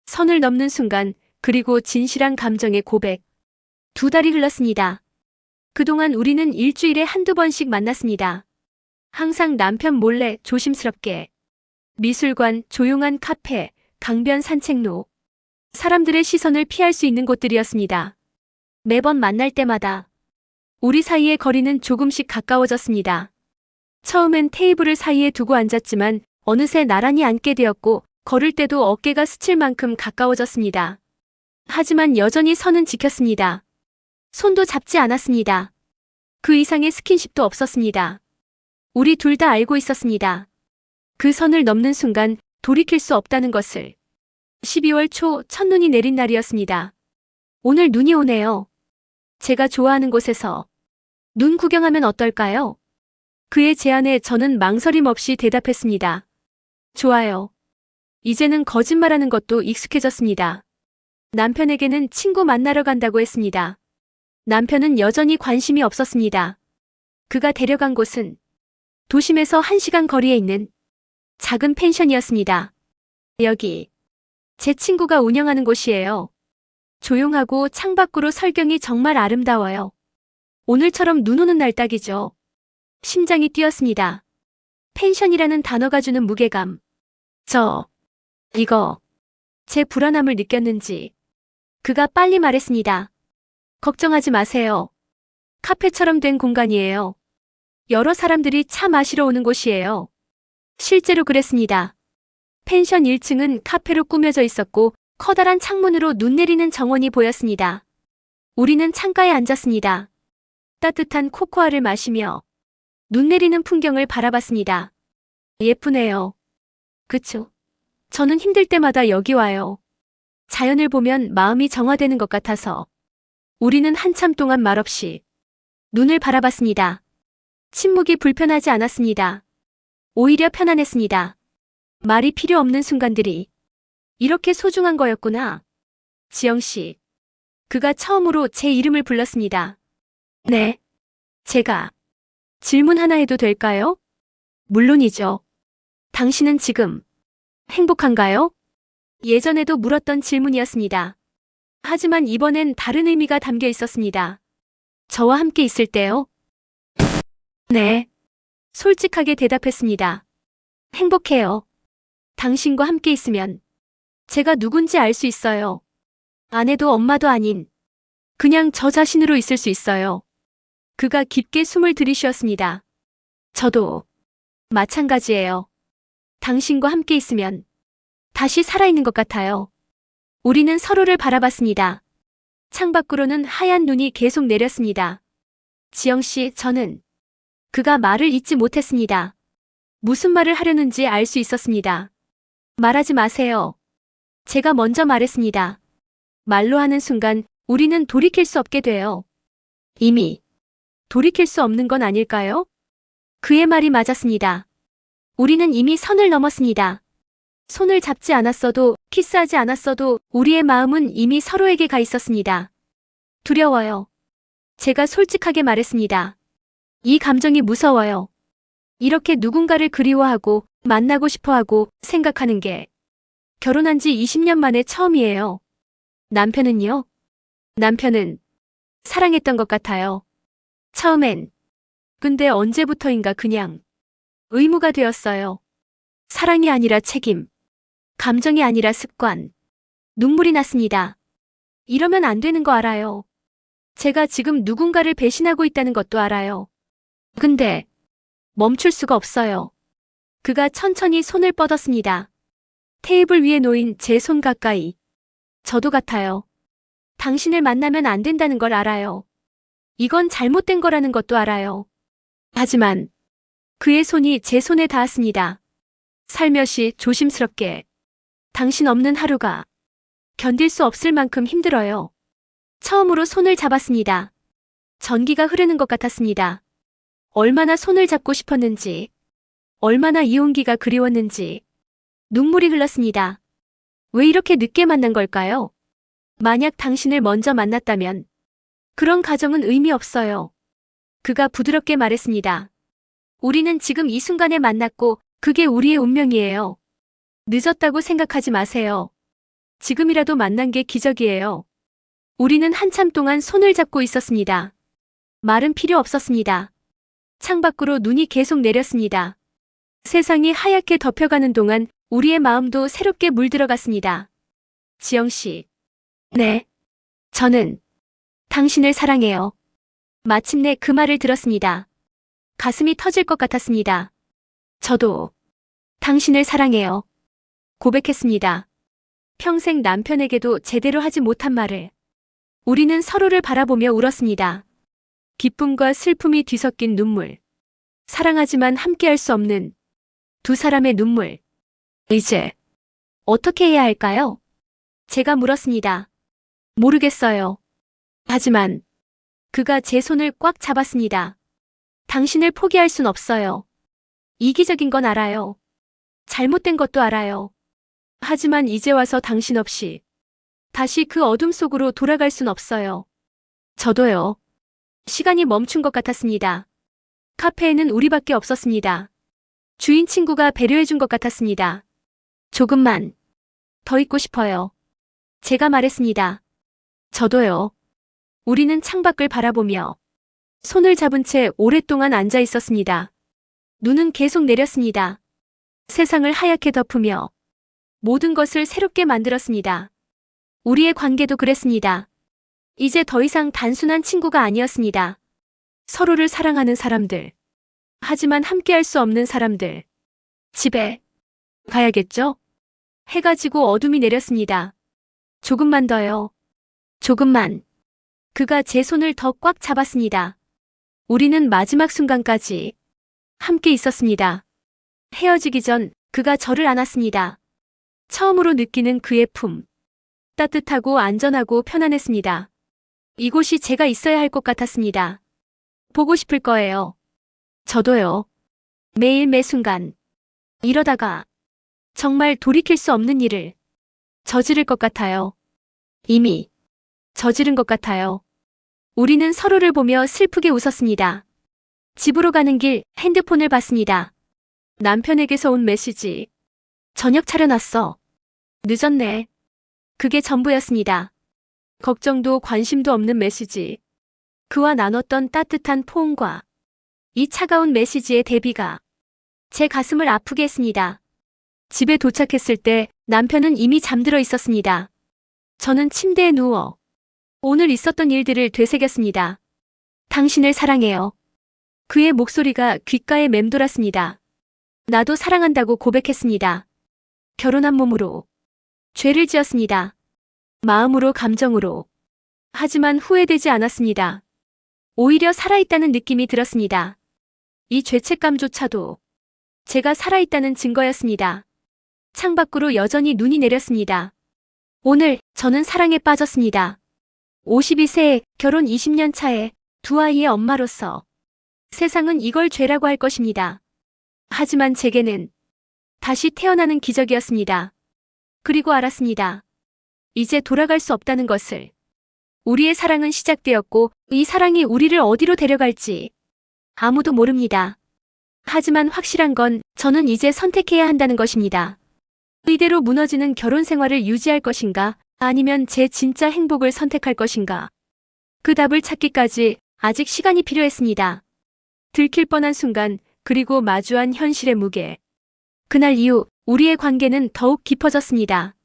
선을 넘는 순간, 그리고 진실한 감정의 고백. 2달이 흘렀습니다. 그동안 우리는 일주일에 한두 번씩 만났습니다. 항상 남편 몰래 조심스럽게. 미술관, 조용한 카페, 강변 산책로. 사람들의 시선을 피할 수 있는 곳들이었습니다. 매번 만날 때마다 우리 사이의 거리는 조금씩 가까워졌습니다. 처음엔 테이블을 사이에 두고 앉았지만 어느새 나란히 앉게 되었고 걸을 때도 어깨가 스칠 만큼 가까워졌습니다. 하지만 여전히 선은 지켰습니다. 손도 잡지 않았습니다. 그 이상의 스킨십도 없었습니다. 우리 둘 다 알고 있었습니다. 그 선을 넘는 순간 돌이킬 수 없다는 것을. 12월 초 첫눈이 내린 날이었습니다. 오늘 눈이 오네요. 제가 좋아하는 곳에서 눈 구경하면 어떨까요? 그의 제안에 저는 망설임 없이 대답했습니다. 좋아요. 이제는 거짓말하는 것도 익숙해졌습니다. 남편에게는 친구 만나러 간다고 했습니다. 남편은 여전히 관심이 없었습니다. 그가 데려간 곳은 도심에서 1시간 거리에 있는 작은 펜션이었습니다. 여기 제 친구가 운영하는 곳이에요. 조용하고 창밖으로 설경이 정말 아름다워요. 오늘처럼 눈 오는 날 딱이죠. 심장이 뛰었습니다. 펜션이라는 단어가 주는 무게감. 이거 제 불안함을 느꼈는지 그가 빨리 말했습니다. 걱정하지 마세요. 카페처럼 된 공간이에요. 여러 사람들이 차 마시러 오는 곳이에요. 실제로 그랬습니다. 펜션 1층은 카페로 꾸며져 있었고 커다란 창문으로 눈 내리는 정원이 보였습니다. 우리는 창가에 앉았습니다. 따뜻한 코코아를 마시며 눈 내리는 풍경을 바라봤습니다. 예쁘네요. 그쵸? 저는 힘들 때마다 여기 와요. 자연을 보면 마음이 정화되는 것 같아서. 우리는 한참 동안 말없이 눈을 바라봤습니다. 침묵이 불편하지 않았습니다. 오히려 편안했습니다. 말이 필요 없는 순간들이 이렇게 소중한 거였구나. 지영 씨. 그가 처음으로 제 이름을 불렀습니다. 네. 제가 질문 하나 해도 될까요? 물론이죠. 당신은 지금 행복한가요? 예전에도 물었던 질문이었습니다. 하지만 이번엔 다른 의미가 담겨 있었습니다. 저와 함께 있을 때요? 네. 솔직하게 대답했습니다. 행복해요. 당신과 함께 있으면 제가 누군지 알 수 있어요. 아내도 엄마도 아닌 그냥 저 자신으로 있을 수 있어요. 그가 깊게 숨을 들이쉬었습니다. 저도 마찬가지예요. 당신과 함께 있으면 다시 살아있는 것 같아요. 우리는 서로를 바라봤습니다. 창밖으로는 하얀 눈이 계속 내렸습니다. 지영 씨, 저는 그가 말을 잇지 못했습니다. 무슨 말을 하려는지 알 수 있었습니다. 말하지 마세요. 제가 먼저 말했습니다. 말로 하는 순간 우리는 돌이킬 수 없게 돼요. 이미 돌이킬 수 없는 건 아닐까요? 그의 말이 맞았습니다. 우리는 이미 선을 넘었습니다. 손을 잡지 않았어도, 키스하지 않았어도 우리의 마음은 이미 서로에게 가 있었습니다. 두려워요. 제가 솔직하게 말했습니다. 이 감정이 무서워요. 이렇게 누군가를 그리워하고 만나고 싶어하고 생각하는 게 결혼한 지 20년 만에 처음이에요. 남편은요? 남편은 사랑했던 것 같아요. 처음엔. 근데 언제부터인가 그냥 의무가 되었어요. 사랑이 아니라 책임. 감정이 아니라 습관. 눈물이 났습니다. 이러면 안 되는 거 알아요. 제가 지금 누군가를 배신하고 있다는 것도 알아요. 근데 멈출 수가 없어요. 그가 천천히 손을 뻗었습니다. 테이블 위에 놓인 제 손 가까이. 저도 같아요. 당신을 만나면 안 된다는 걸 알아요. 이건 잘못된 거라는 것도 알아요. 하지만 그의 손이 제 손에 닿았습니다. 살며시 조심스럽게. 당신 없는 하루가 견딜 수 없을 만큼 힘들어요. 처음으로 손을 잡았습니다. 전기가 흐르는 것 같았습니다. 얼마나 손을 잡고 싶었는지, 얼마나 이 온기가 그리웠는지, 눈물이 흘렀습니다. 왜 이렇게 늦게 만난 걸까요? 만약 당신을 먼저 만났다면 그런 가정은 의미 없어요. 그가 부드럽게 말했습니다. 우리는 지금 이 순간에 만났고 그게 우리의 운명이에요. 늦었다고 생각하지 마세요. 지금이라도 만난 게 기적이에요. 우리는 한참 동안 손을 잡고 있었습니다. 말은 필요 없었습니다. 창밖으로 눈이 계속 내렸습니다. 세상이 하얗게 덮여가는 동안 우리의 마음도 새롭게 물들어갔습니다. 지영 씨. 네. 저는 당신을 사랑해요. 마침내 그 말을 들었습니다. 가슴이 터질 것 같았습니다. 저도 당신을 사랑해요. 고백했습니다. 평생 남편에게도 제대로 하지 못한 말을. 우리는 서로를 바라보며 울었습니다. 기쁨과 슬픔이 뒤섞인 눈물. 사랑하지만 함께할 수 없는 두 사람의 눈물. 이제 어떻게 해야 할까요? 제가 물었습니다. 모르겠어요. 하지만 그가 제 손을 꽉 잡았습니다. 당신을 포기할 순 없어요. 이기적인 건 알아요. 잘못된 것도 알아요. 하지만 이제 와서 당신 없이 다시 그 어둠 속으로 돌아갈 순 없어요. 저도요. 시간이 멈춘 것 같았습니다. 카페에는 우리밖에 없었습니다. 주인 친구가 배려해준 것 같았습니다. 조금만 더 있고 싶어요. 제가 말했습니다. 저도요. 우리는 창밖을 바라보며 손을 잡은 채 오랫동안 앉아 있었습니다. 눈은 계속 내렸습니다. 세상을 하얗게 덮으며 모든 것을 새롭게 만들었습니다. 우리의 관계도 그랬습니다. 이제 더 이상 단순한 친구가 아니었습니다. 서로를 사랑하는 사람들. 하지만 함께할 수 없는 사람들. 집에 가야겠죠? 해가 지고 어둠이 내렸습니다. 조금만 더요. 조금만. 그가 제 손을 더 꽉 잡았습니다. 우리는 마지막 순간까지 함께 있었습니다. 헤어지기 전 그가 저를 안았습니다. 처음으로 느끼는 그의 품. 따뜻하고 안전하고 편안했습니다. 이곳이 제가 있어야 할 것 같았습니다. 보고 싶을 거예요. 저도요. 매일 매 순간. 이러다가 정말 돌이킬 수 없는 일을 저지를 것 같아요. 이미 저지른 것 같아요. 우리는 서로를 보며 슬프게 웃었습니다. 집으로 가는 길 핸드폰을 봤습니다. 남편에게서 온 메시지. 저녁 차려놨어. 늦었네. 그게 전부였습니다. 걱정도 관심도 없는 메시지. 그와 나눴던 따뜻한 포옹과 이 차가운 메시지의 대비가 제 가슴을 아프게 했습니다. 집에 도착했을 때 남편은 이미 잠들어 있었습니다. 저는 침대에 누워 오늘 있었던 일들을 되새겼습니다. 당신을 사랑해요. 그의 목소리가 귓가에 맴돌았습니다. 나도 사랑한다고 고백했습니다. 결혼한 몸으로 죄를 지었습니다. 마음으로 감정으로. 하지만 후회되지 않았습니다. 오히려 살아있다는 느낌이 들었습니다. 이 죄책감조차도 제가 살아있다는 증거였습니다. 창밖으로 여전히 눈이 내렸습니다. 오늘 저는 사랑에 빠졌습니다. 52세에 결혼 20년 차에 두 아이의 엄마로서 세상은 이걸 죄라고 할 것입니다. 하지만 제게는 다시 태어나는 기적이었습니다. 그리고 알았습니다. 이제 돌아갈 수 없다는 것을. 우리의 사랑은 시작되었고 이 사랑이 우리를 어디로 데려갈지 아무도 모릅니다. 하지만 확실한 건 저는 이제 선택해야 한다는 것입니다. 이대로 무너지는 결혼 생활을 유지할 것인가 아니면 제 진짜 행복을 선택할 것인가. 그 답을 찾기까지 아직 시간이 필요했습니다. 들킬 뻔한 순간 그리고 마주한 현실의 무게. 그날 이후 우리의 관계는 더욱 깊어졌습니다.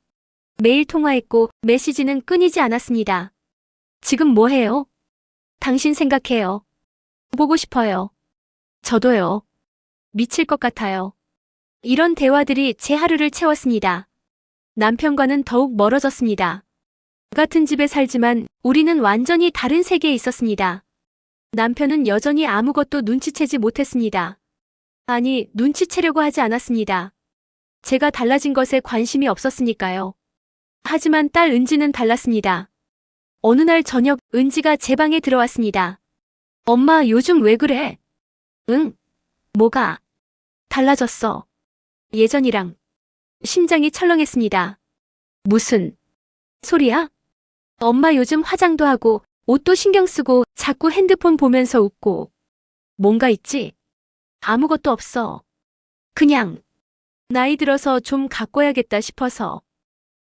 매일 통화했고 메시지는 끊이지 않았습니다. 지금 뭐 해요? 당신 생각해요. 보고 싶어요. 저도요. 미칠 것 같아요. 이런 대화들이 제 하루를 채웠습니다. 남편과는 더욱 멀어졌습니다. 같은 집에 살지만 우리는 완전히 다른 세계에 있었습니다. 남편은 여전히 아무것도 눈치채지 못했습니다. 아니, 눈치채려고 하지 않았습니다. 제가 달라진 것에 관심이 없었으니까요. 하지만 딸 은지는 달랐습니다. 어느 날 저녁 은지가 제 방에 들어왔습니다. 엄마, 요즘 왜 그래? 응? 뭐가? 달라졌어. 예전이랑. 심장이 철렁했습니다. 무슨 소리야? 엄마 요즘 화장도 하고 옷도 신경 쓰고 자꾸 핸드폰 보면서 웃고. 뭔가 있지? 아무것도 없어. 그냥 나이 들어서 좀 가꿔야겠다 싶어서.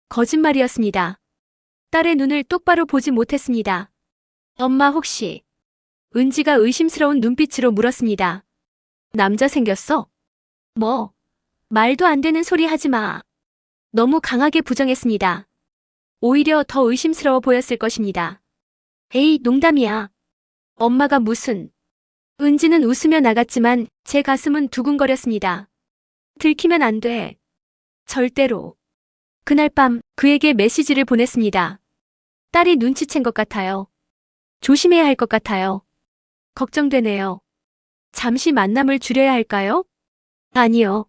거짓말이었습니다. 딸의 눈을 똑바로 보지 못했습니다. 엄마 혹시? 은지가 의심스러운 눈빛으로 물었습니다. 남자 생겼어? 뭐? 말도 안 되는 소리 하지 마. 너무 강하게 부정했습니다. 오히려 더 의심스러워 보였을 것입니다. 에이, 농담이야. 엄마가 무슨. 은지는 웃으며 나갔지만 제 가슴은 두근거렸습니다. 들키면 안 돼. 절대로. 그날 밤 그에게 메시지를 보냈습니다. 딸이 눈치챈 것 같아요. 조심해야 할 것 같아요. 걱정되네요. 잠시 만남을 줄여야 할까요? 아니요.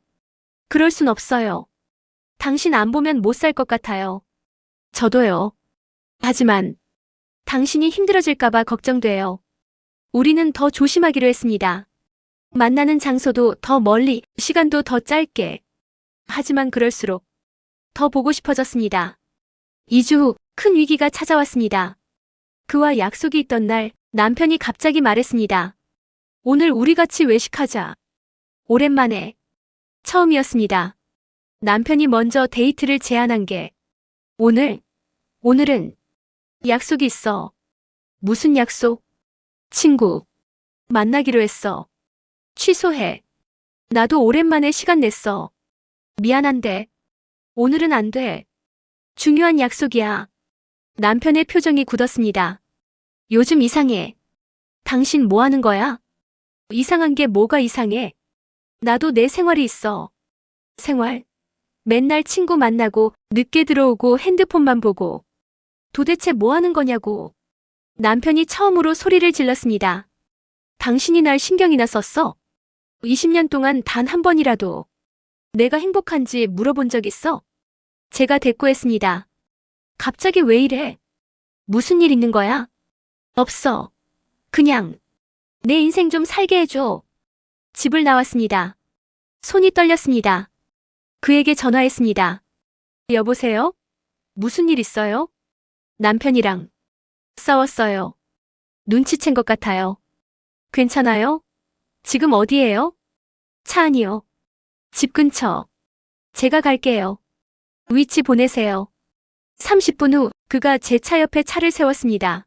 그럴 순 없어요. 당신 안 보면 못 살 것 같아요. 저도요. 하지만 당신이 힘들어질까봐 걱정돼요. 우리는 더 조심하기로 했습니다. 만나는 장소도 더 멀리, 시간도 더 짧게. 하지만 그럴수록 더 보고 싶어졌습니다. 2주 후 큰 위기가 찾아왔습니다. 그와 약속이 있던 날 남편이 갑자기 말했습니다. 오늘 우리 같이 외식하자. 오랜만에. 처음이었습니다. 남편이 먼저 데이트를 제안한 게 오늘은 약속이 있어. 무슨 약속? 친구. 만나기로 했어. 취소해. 나도 오랜만에 시간 냈어. 미안한데. 오늘은 안 돼. 중요한 약속이야. 남편의 표정이 굳었습니다. 요즘 이상해. 당신 뭐 하는 거야? 이상한 게 뭐가 이상해? 나도 내 생활이 있어. 생활? 맨날 친구 만나고 늦게 들어오고 핸드폰만 보고. 도대체 뭐 하는 거냐고. 남편이 처음으로 소리를 질렀습니다. 당신이 날 신경이나 썼어? 20년 동안 단 한 번이라도 내가 행복한지 물어본 적 있어? 제가 대꾸했습니다. 갑자기 왜 이래? 무슨 일 있는 거야? 없어. 그냥 내 인생 좀 살게 해줘. 집을 나왔습니다. 손이 떨렸습니다. 그에게 전화했습니다. 여보세요? 무슨 일 있어요? 남편이랑 싸웠어요. 눈치챈 것 같아요. 괜찮아요? 지금 어디예요? 차 안이요. 집 근처. 제가 갈게요. 위치 보내세요. 30분 후 그가 제 차 옆에 차를 세웠습니다.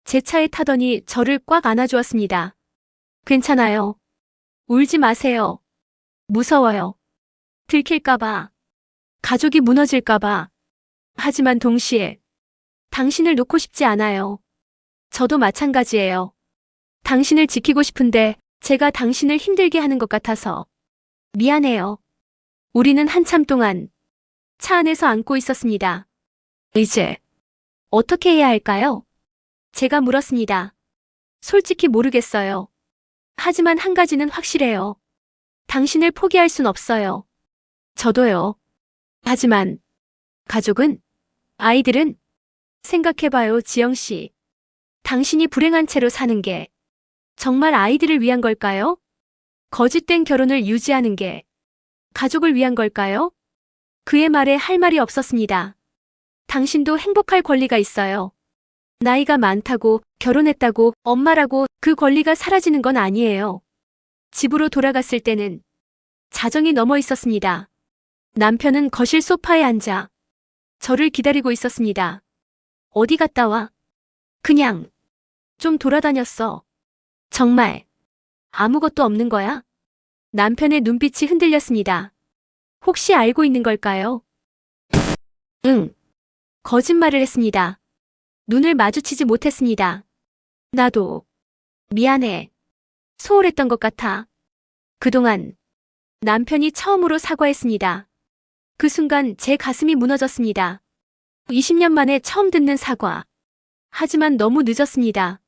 제 차에 타더니 저를 꽉 안아주었습니다. 괜찮아요. 울지 마세요. 무서워요. 들킬까봐. 가족이 무너질까봐. 하지만 동시에 당신을 놓고 싶지 않아요. 저도 마찬가지예요. 당신을 지키고 싶은데 제가 당신을 힘들게 하는 것 같아서 미안해요. 우리는 한참 동안 차 안에서 안고 있었습니다. 이제 어떻게 해야 할까요? 제가 물었습니다. 솔직히 모르겠어요. 하지만 한 가지는 확실해요. 당신을 포기할 순 없어요. 저도요. 하지만 가족은? 아이들은? 생각해봐요, 지영씨. 당신이 불행한 채로 사는 게 정말 아이들을 위한 걸까요? 거짓된 결혼을 유지하는 게 가족을 위한 걸까요? 그의 말에 할 말이 없었습니다. 당신도 행복할 권리가 있어요. 나이가 많다고, 결혼했다고, 엄마라고 그 권리가 사라지는 건 아니에요. 집으로 돌아갔을 때는 자정이 넘어 있었습니다. 남편은 거실 소파에 앉아 저를 기다리고 있었습니다. 어디 갔다 와? 그냥 좀 돌아다녔어. 정말 아무것도 없는 거야? 남편의 눈빛이 흔들렸습니다. 혹시 알고 있는 걸까요? 응. 거짓말을 했습니다. 눈을 마주치지 못했습니다. 나도 미안해. 소홀했던 것 같아. 그동안 남편이 처음으로 사과했습니다. 그 순간 제 가슴이 무너졌습니다. 20년 만에 처음 듣는 사과. 하지만 너무 늦었습니다.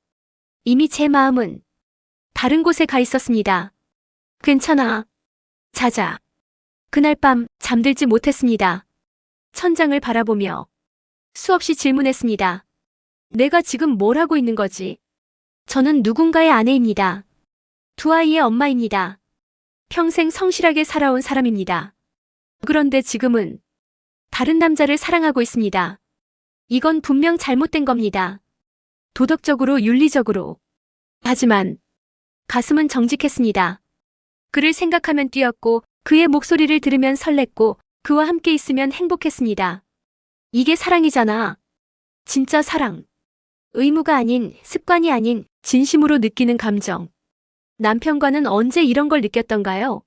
이미 제 마음은 다른 곳에 가 있었습니다. 괜찮아. 자자. 그날 밤 잠들지 못했습니다. 천장을 바라보며 수없이 질문했습니다. 내가 지금 뭘 하고 있는 거지? 저는 누군가의 아내입니다. 두 아이의 엄마입니다. 평생 성실하게 살아온 사람입니다. 그런데 지금은 다른 남자를 사랑하고 있습니다. 이건 분명 잘못된 겁니다. 도덕적으로, 윤리적으로. 하지만 가슴은 정직했습니다. 그를 생각하면 뛰었고 그의 목소리를 들으면 설렜고 그와 함께 있으면 행복했습니다. 이게 사랑이잖아. 진짜 사랑. 의무가 아닌, 습관이 아닌 진심으로 느끼는 감정. 남편과는 언제 이런 걸 느꼈던가요?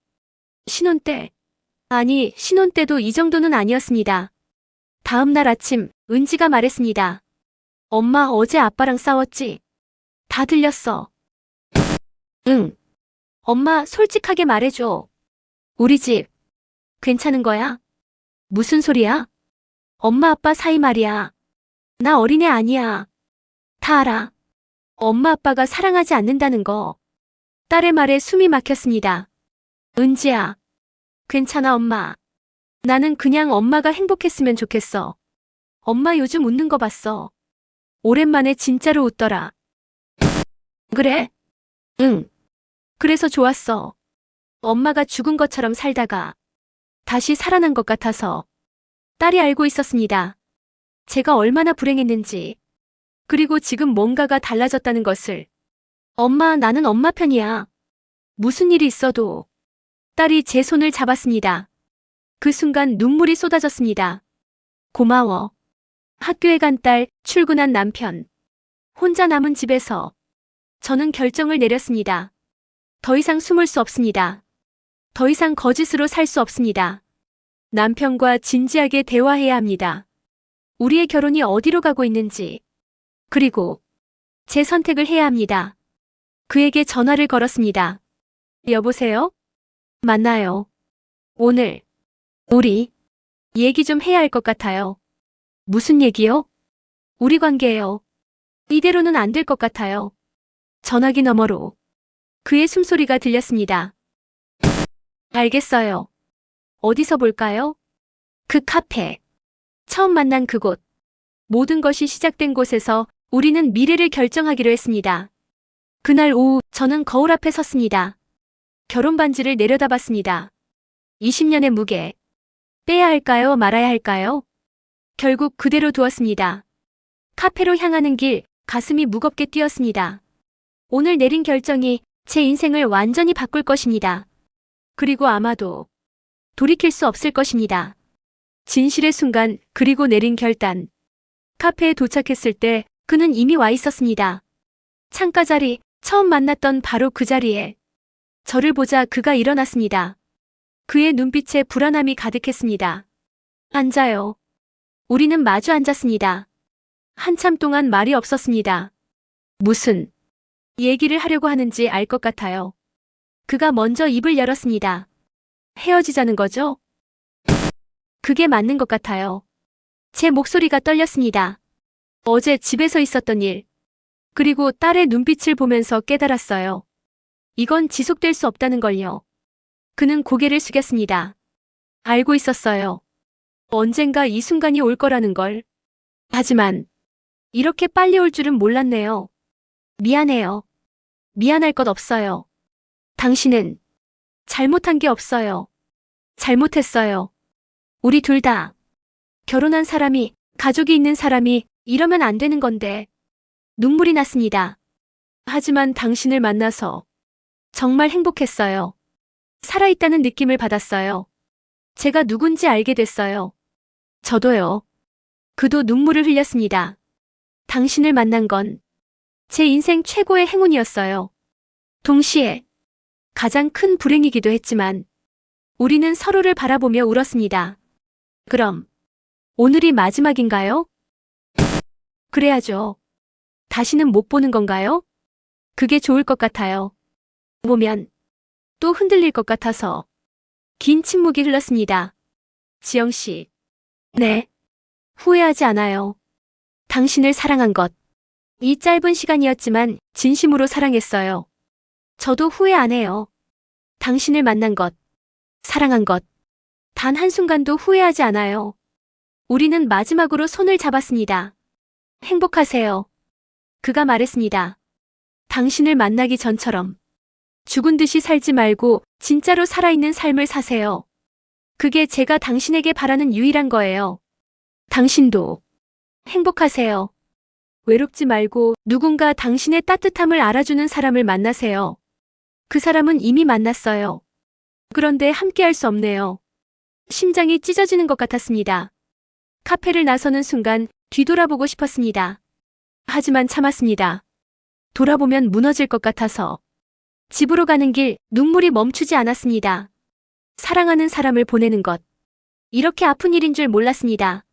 신혼 때. 아니, 신혼 때도 이 정도는 아니었습니다. 다음 날 아침, 은지가 말했습니다. 엄마 어제 아빠랑 싸웠지? 다 들렸어. 응. 엄마 솔직하게 말해줘. 우리 집 괜찮은 거야? 무슨 소리야? 엄마 아빠 사이 말이야. 나 어린애 아니야. 다 알아. 엄마 아빠가 사랑하지 않는다는 거. 딸의 말에 숨이 막혔습니다. 은지야. 괜찮아 엄마. 나는 그냥 엄마가 행복했으면 좋겠어. 엄마 요즘 웃는 거 봤어. 오랜만에 진짜로 웃더라. 그래? 응. 그래서 좋았어. 엄마가 죽은 것처럼 살다가 다시 살아난 것 같아서. 딸이 알고 있었습니다. 제가 얼마나 불행했는지. 그리고 지금 뭔가가 달라졌다는 것을. 엄마, 나는 엄마 편이야. 무슨 일이 있어도. 딸이 제 손을 잡았습니다. 그 순간 눈물이 쏟아졌습니다. 고마워. 학교에 간 딸, 출근한 남편. 혼자 남은 집에서 저는 결정을 내렸습니다. 더 이상 숨을 수 없습니다. 더 이상 거짓으로 살 수 없습니다. 남편과 진지하게 대화해야 합니다. 우리의 결혼이 어디로 가고 있는지. 그리고 제 선택을 해야 합니다. 그에게 전화를 걸었습니다. 여보세요? 만나요. 오늘 우리 얘기 좀 해야 할 것 같아요. 무슨 얘기요? 우리 관계예요. 이대로는 안 될 것 같아요. 전화기 너머로 그의 숨소리가 들렸습니다. 알겠어요. 어디서 볼까요? 그 카페. 처음 만난 그곳. 모든 것이 시작된 곳에서 우리는 미래를 결정하기로 했습니다. 그날 오후 저는 거울 앞에 섰습니다. 결혼 반지를 내려다봤습니다. 20년의 무게. 빼야 할까요? 말아야 할까요? 결국 그대로 두었습니다. 카페로 향하는 길, 가슴이 무겁게 뛰었습니다. 오늘 내린 결정이 제 인생을 완전히 바꿀 것입니다. 그리고 아마도 돌이킬 수 없을 것입니다. 진실의 순간, 그리고 내린 결단. 카페에 도착했을 때 그는 이미 와 있었습니다. 창가 자리, 처음 만났던 바로 그 자리에. 저를 보자 그가 일어났습니다. 그의 눈빛에 불안함이 가득했습니다. 앉아요. 우리는 마주 앉았습니다. 한참 동안 말이 없었습니다. 무슨 얘기를 하려고 하는지 알 것 같아요. 그가 먼저 입을 열었습니다. 헤어지자는 거죠? 그게 맞는 것 같아요. 제 목소리가 떨렸습니다. 어제 집에서 있었던 일, 그리고 딸의 눈빛을 보면서 깨달았어요. 이건 지속될 수 없다는 걸요. 그는 고개를 숙였습니다. 알고 있었어요. 언젠가 이 순간이 올 거라는 걸. 하지만 이렇게 빨리 올 줄은 몰랐네요. 미안해요. 미안할 것 없어요. 당신은 잘못한 게 없어요. 잘못했어요. 우리 둘 다 결혼한 사람이, 가족이 있는 사람이 이러면 안 되는 건데. 눈물이 났습니다. 하지만 당신을 만나서 정말 행복했어요. 살아있다는 느낌을 받았어요. 제가 누군지 알게 됐어요. 저도요. 그도 눈물을 흘렸습니다. 당신을 만난 건 제 인생 최고의 행운이었어요. 동시에 가장 큰 불행이기도 했지만 우리는 서로를 바라보며 울었습니다. 그럼 오늘이 마지막인가요? 그래야죠. 다시는 못 보는 건가요? 그게 좋을 것 같아요. 보면 또 흔들릴 것 같아서. 긴 침묵이 흘렀습니다. 지영 씨. 네. 후회하지 않아요. 당신을 사랑한 것. 이 짧은 시간이었지만 진심으로 사랑했어요. 저도 후회 안 해요. 당신을 만난 것, 사랑한 것. 단 한순간도 후회하지 않아요. 우리는 마지막으로 손을 잡았습니다. 행복하세요. 그가 말했습니다. 당신을 만나기 전처럼 죽은 듯이 살지 말고 진짜로 살아있는 삶을 사세요. 그게 제가 당신에게 바라는 유일한 거예요. 당신도 행복하세요. 외롭지 말고 누군가 당신의 따뜻함을 알아주는 사람을 만나세요. 그 사람은 이미 만났어요. 그런데 함께할 수 없네요. 심장이 찢어지는 것 같았습니다. 카페를 나서는 순간 뒤돌아보고 싶었습니다. 하지만 참았습니다. 돌아보면 무너질 것 같아서. 집으로 가는 길, 눈물이 멈추지 않았습니다. 사랑하는 사람을 보내는 것. 이렇게 아픈 일인 줄 몰랐습니다.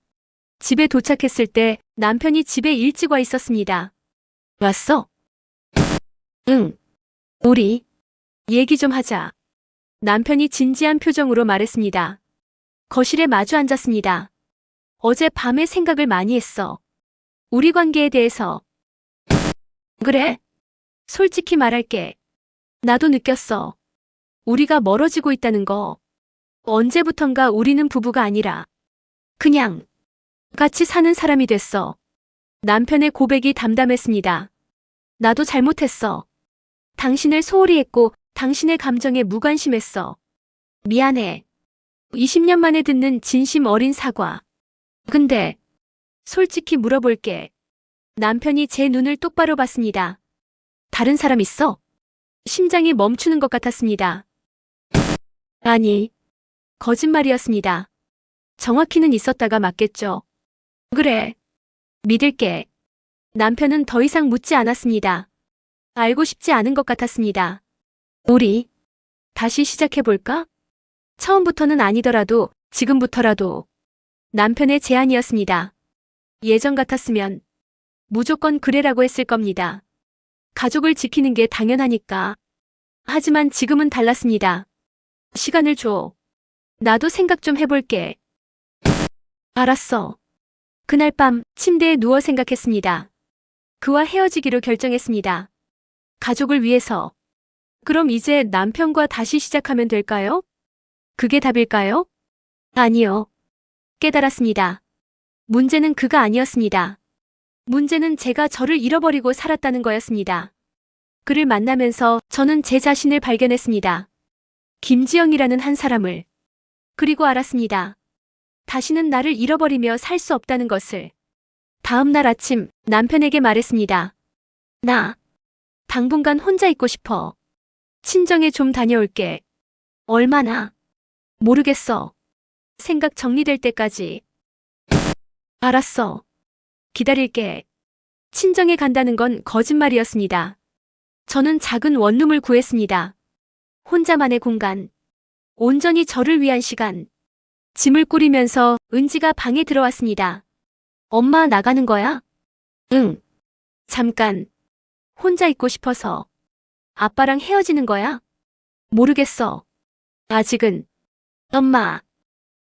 집에 도착했을 때 남편이 집에 일찍 와 있었습니다. 왔어? 응. 우리 얘기 좀 하자. 남편이 진지한 표정으로 말했습니다. 거실에 마주 앉았습니다. 어제 밤에 생각을 많이 했어. 우리 관계에 대해서. 그래? 솔직히 말할게. 나도 느꼈어. 우리가 멀어지고 있다는 거. 언제부턴가 우리는 부부가 아니라 그냥 같이 사는 사람이 됐어. 남편의 고백이 담담했습니다. 나도 잘못했어. 당신을 소홀히 했고 당신의 감정에 무관심했어. 미안해. 20년 만에 듣는 진심 어린 사과. 근데 솔직히 물어볼게. 남편이 제 눈을 똑바로 봤습니다. 다른 사람 있어? 심장이 멈추는 것 같았습니다. 아니, 거짓말이었습니다. 정확히는 있었다가 맞겠죠. 그래. 믿을게. 남편은 더 이상 묻지 않았습니다. 알고 싶지 않은 것 같았습니다. 우리 다시 시작해볼까? 처음부터는 아니더라도 지금부터라도. 남편의 제안이었습니다. 예전 같았으면 무조건 그래라고 했을 겁니다. 가족을 지키는 게 당연하니까. 하지만 지금은 달랐습니다. 시간을 줘. 나도 생각 좀 해볼게. 알았어. 그날 밤 침대에 누워 생각했습니다. 그와 헤어지기로 결정했습니다. 가족을 위해서. 그럼 이제 남편과 다시 시작하면 될까요? 그게 답일까요? 아니요. 깨달았습니다. 문제는 그가 아니었습니다. 문제는 제가 저를 잃어버리고 살았다는 거였습니다. 그를 만나면서 저는 제 자신을 발견했습니다. 김지영이라는 한 사람을. 그리고 알았습니다. 다시는 나를 잃어버리며 살 수 없다는 것을. 다음 날 아침 남편에게 말했습니다. 나 당분간 혼자 있고 싶어. 친정에 좀 다녀올게. 얼마나? 모르겠어. 생각 정리될 때까지. 알았어. 기다릴게. 친정에 간다는 건 거짓말이었습니다. 저는 작은 원룸을 구했습니다. 혼자만의 공간. 온전히 저를 위한 시간. 짐을 꾸리면서 은지가 방에 들어왔습니다. 엄마 나가는 거야? 응. 잠깐. 혼자 있고 싶어서. 아빠랑 헤어지는 거야? 모르겠어. 아직은. 엄마.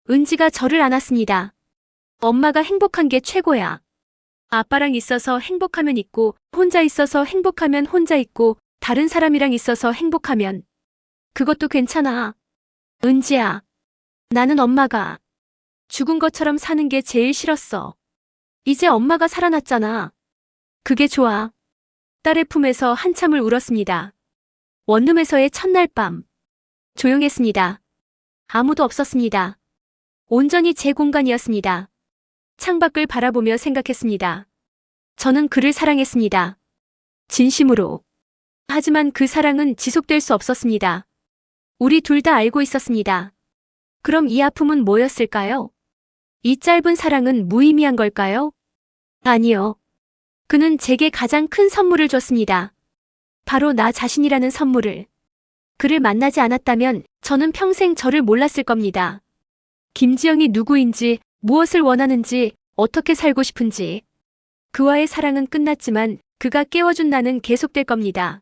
은지가 저를 안았습니다. 엄마가 행복한 게 최고야. 아빠랑 있어서 행복하면 있고, 혼자 있어서 행복하면 혼자 있고, 다른 사람이랑 있어서 행복하면 그것도 괜찮아. 은지야. 나는 엄마가 죽은 것처럼 사는 게 제일 싫었어. 이제 엄마가 살아났잖아. 그게 좋아. 딸의 품에서 한참을 울었습니다. 원룸에서의 첫날 밤. 조용했습니다. 아무도 없었습니다. 온전히 제 공간이었습니다. 창밖을 바라보며 생각했습니다. 저는 그를 사랑했습니다. 진심으로. 하지만 그 사랑은 지속될 수 없었습니다. 우리 둘 다 알고 있었습니다. 그럼 이 아픔은 뭐였을까요? 이 짧은 사랑은 무의미한 걸까요? 아니요. 그는 제게 가장 큰 선물을 줬습니다. 바로 나 자신이라는 선물을. 그를 만나지 않았다면 저는 평생 저를 몰랐을 겁니다. 김지영이 누구인지, 무엇을 원하는지, 어떻게 살고 싶은지. 그와의 사랑은 끝났지만 그가 깨워준 나는 계속될 겁니다.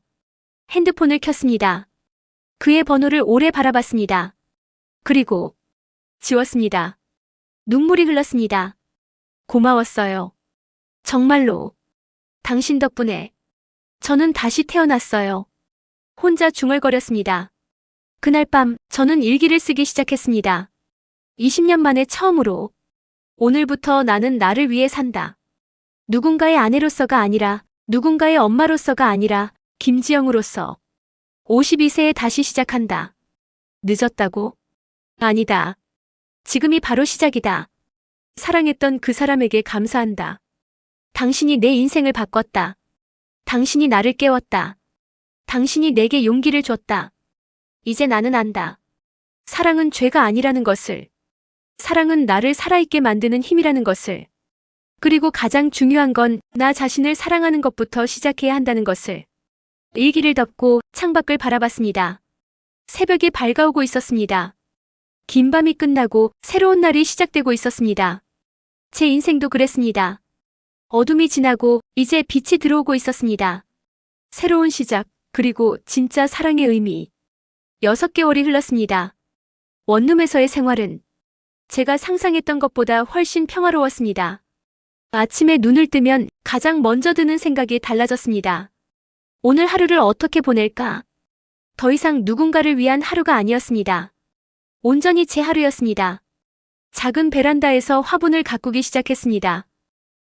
핸드폰을 켰습니다. 그의 번호를 오래 바라봤습니다. 그리고 지웠습니다. 눈물이 흘렀습니다. 고마웠어요. 정말로. 당신 덕분에 저는 다시 태어났어요. 혼자 중얼거렸습니다. 그날 밤 저는 일기를 쓰기 시작했습니다. 20년 만에 처음으로. 오늘부터 나는 나를 위해 산다. 누군가의 아내로서가 아니라, 누군가의 엄마로서가 아니라, 김지영으로서. 52세에 다시 시작한다. 늦었다고? 아니다. 지금이 바로 시작이다. 사랑했던 그 사람에게 감사한다. 당신이 내 인생을 바꿨다. 당신이 나를 깨웠다. 당신이 내게 용기를 줬다. 이제 나는 안다. 사랑은 죄가 아니라는 것을. 사랑은 나를 살아있게 만드는 힘이라는 것을. 그리고 가장 중요한 건 나 자신을 사랑하는 것부터 시작해야 한다는 것을. 일기를 덮고 창밖을 바라봤습니다. 새벽이 밝아오고 있었습니다. 긴 밤이 끝나고 새로운 날이 시작되고 있었습니다. 제 인생도 그랬습니다. 어둠이 지나고 이제 빛이 들어오고 있었습니다. 새로운 시작, 그리고 진짜 사랑의 의미. 6개월이 흘렀습니다. 원룸에서의 생활은 제가 상상했던 것보다 훨씬 평화로웠습니다. 아침에 눈을 뜨면 가장 먼저 드는 생각이 달라졌습니다. 오늘 하루를 어떻게 보낼까? 더 이상 누군가를 위한 하루가 아니었습니다. 온전히 제 하루였습니다. 작은 베란다에서 화분을 가꾸기 시작했습니다.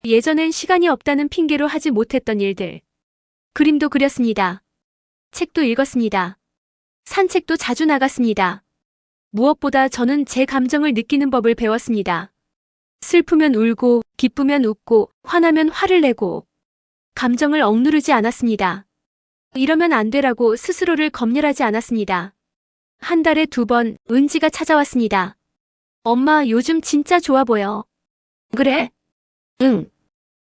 예전엔 시간이 없다는 핑계로 하지 못했던 일들. 그림도 그렸습니다. 책도 읽었습니다. 산책도 자주 나갔습니다. 무엇보다 저는 제 감정을 느끼는 법을 배웠습니다. 슬프면 울고, 기쁘면 웃고, 화나면 화를 내고. 감정을 억누르지 않았습니다. 이러면 안 되라고 스스로를 검열하지 않았습니다. 한 달에 2번 은지가 찾아왔습니다. 엄마 요즘 진짜 좋아 보여. 그래? 응.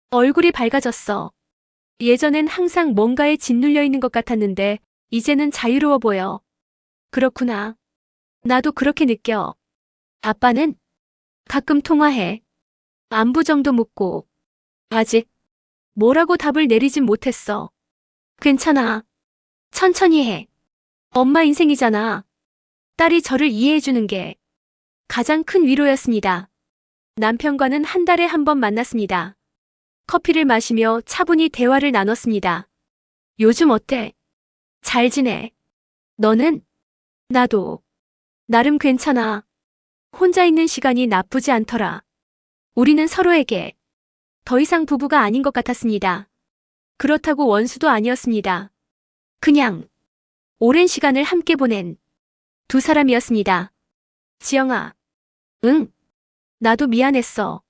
얼굴이 밝아졌어. 예전엔 항상 뭔가에 짓눌려 있는 것 같았는데 이제는 자유로워 보여. 그렇구나. 나도 그렇게 느껴. 아빠는? 가끔 통화해. 안부 정도 묻고. 아직 뭐라고 답을 내리진 못했어. 괜찮아. 천천히 해. 엄마 인생이잖아. 딸이 저를 이해해주는 게 가장 큰 위로였습니다. 남편과는 한 달에 1번 만났습니다. 커피를 마시며 차분히 대화를 나눴습니다. 요즘 어때? 잘 지내? 너는? 나도. 나름 괜찮아. 혼자 있는 시간이 나쁘지 않더라. 우리는 서로에게 더 이상 부부가 아닌 것 같았습니다. 그렇다고 원수도 아니었습니다. 그냥 오랜 시간을 함께 보낸 두 사람이었습니다. 지영아. 응? 나도 미안했어.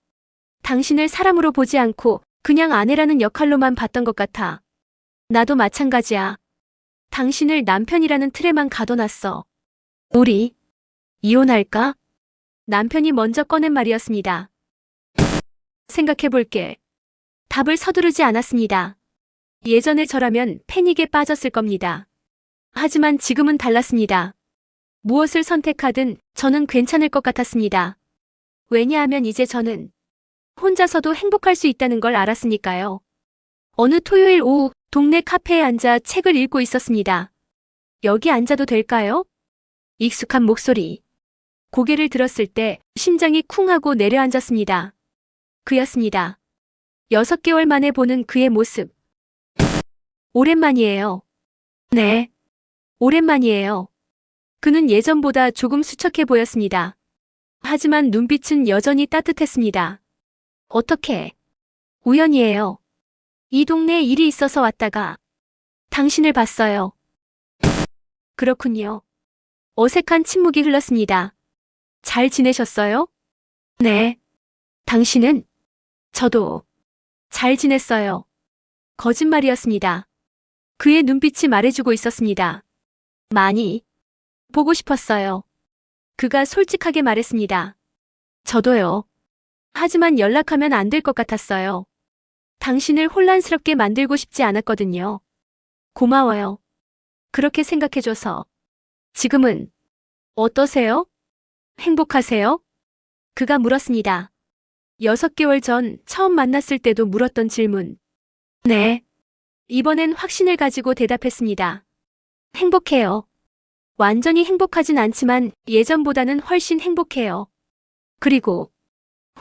당신을 사람으로 보지 않고 그냥 아내라는 역할로만 봤던 것 같아. 나도 마찬가지야. 당신을 남편이라는 틀에만 가둬놨어. 우리 이혼할까? 남편이 먼저 꺼낸 말이었습니다. 생각해볼게. 답을 서두르지 않았습니다. 예전에 저라면 패닉에 빠졌을 겁니다. 하지만 지금은 달랐습니다. 무엇을 선택하든 저는 괜찮을 것 같았습니다. 왜냐하면 이제 저는 혼자서도 행복할 수 있다는 걸 알았으니까요. 어느 토요일 오후 동네 카페에 앉아 책을 읽고 있었습니다. 여기 앉아도 될까요? 익숙한 목소리. 고개를 들었을 때 심장이 쿵 하고 내려앉았습니다. 그였습니다. 6개월 만에 보는 그의 모습. 오랜만이에요. 네. 오랜만이에요. 그는 예전보다 조금 수척해 보였습니다. 하지만 눈빛은 여전히 따뜻했습니다. 어떻게? 우연이에요. 이 동네에 일이 있어서 왔다가 당신을 봤어요. 그렇군요. 어색한 침묵이 흘렀습니다. 잘 지내셨어요? 네. 당신은? 저도 잘 지냈어요. 거짓말이었습니다. 그의 눈빛이 말해주고 있었습니다. 많이 보고 싶었어요. 그가 솔직하게 말했습니다. 저도요. 하지만 연락하면 안 될 것 같았어요. 당신을 혼란스럽게 만들고 싶지 않았거든요. 고마워요. 그렇게 생각해줘서. 지금은 어떠세요? 행복하세요? 그가 물었습니다. 6개월 전 처음 만났을 때도 물었던 질문. 네. 이번엔 확신을 가지고 대답했습니다. 행복해요. 완전히 행복하진 않지만 예전보다는 훨씬 행복해요. 그리고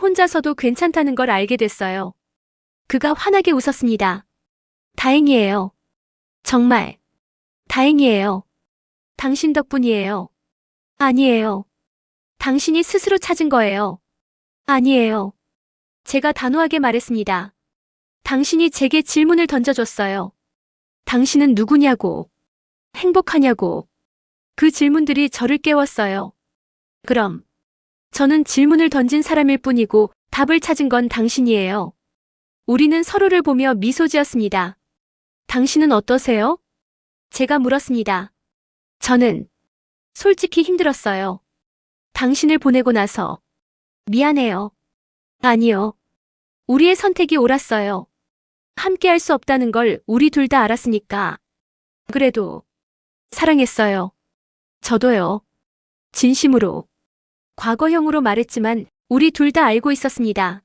혼자서도 괜찮다는 걸 알게 됐어요. 그가 환하게 웃었습니다. 다행이에요. 정말 다행이에요. 당신 덕분이에요. 아니에요. 당신이 스스로 찾은 거예요. 아니에요. 제가 단호하게 말했습니다. 당신이 제게 질문을 던져줬어요. 당신은 누구냐고, 행복하냐고. 그 질문들이 저를 깨웠어요. 그럼 저는 질문을 던진 사람일 뿐이고 답을 찾은 건 당신이에요. 우리는 서로를 보며 미소 지었습니다. 당신은 어떠세요? 제가 물었습니다. 저는 솔직히 힘들었어요. 당신을 보내고 나서. 미안해요. 아니요. 우리의 선택이 옳았어요. 함께 할 수 없다는 걸 우리 둘 다 알았으니까. 그래도 사랑했어요. 저도요. 진심으로. 과거형으로 말했지만 우리 둘 다 알고 있었습니다.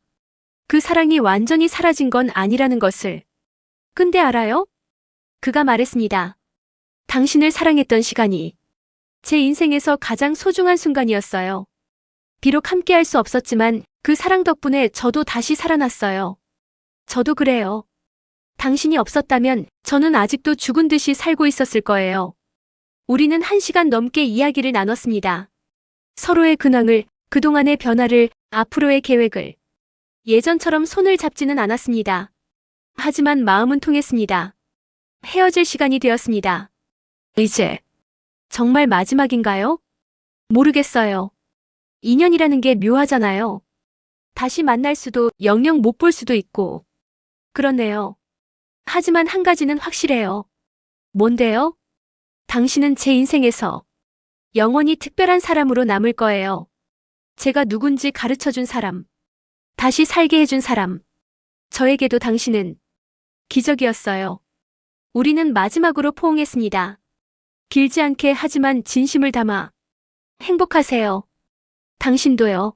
그 사랑이 완전히 사라진 건 아니라는 것을. 근데 알아요? 그가 말했습니다. 당신을 사랑했던 시간이 제 인생에서 가장 소중한 순간이었어요. 비록 함께 할 수 없었지만 그 사랑 덕분에 저도 다시 살아났어요. 저도 그래요. 당신이 없었다면 저는 아직도 죽은 듯이 살고 있었을 거예요. 우리는 1시간 넘게 이야기를 나눴습니다. 서로의 근황을, 그동안의 변화를, 앞으로의 계획을. 예전처럼 손을 잡지는 않았습니다. 하지만 마음은 통했습니다. 헤어질 시간이 되었습니다. 이제 정말 마지막인가요? 모르겠어요. 인연이라는 게 묘하잖아요. 다시 만날 수도 영영 못 볼 수도 있고. 그렇네요. 하지만 한 가지는 확실해요. 뭔데요? 당신은 제 인생에서 영원히 특별한 사람으로 남을 거예요. 제가 누군지 가르쳐준 사람. 다시 살게 해준 사람. 저에게도 당신은 기적이었어요. 우리는 마지막으로 포옹했습니다. 길지 않게 하지만 진심을 담아. 행복하세요. 당신도요.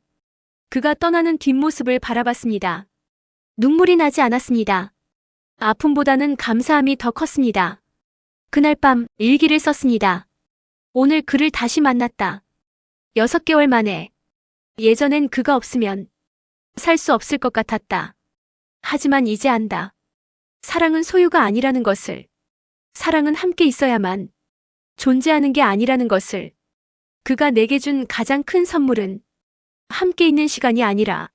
그가 떠나는 뒷모습을 바라봤습니다. 눈물이 나지 않았습니다. 아픔보다는 감사함이 더 컸습니다. 그날 밤 일기를 썼습니다. 오늘 그를 다시 만났다. 6개월 만에. 예전엔 그가 없으면 살 수 없을 것 같았다. 하지만 이제 안다. 사랑은 소유가 아니라는 것을. 사랑은 함께 있어야만 존재하는 게 아니라는 것을. 그가 내게 준 가장 큰 선물은 함께 있는 시간이 아니라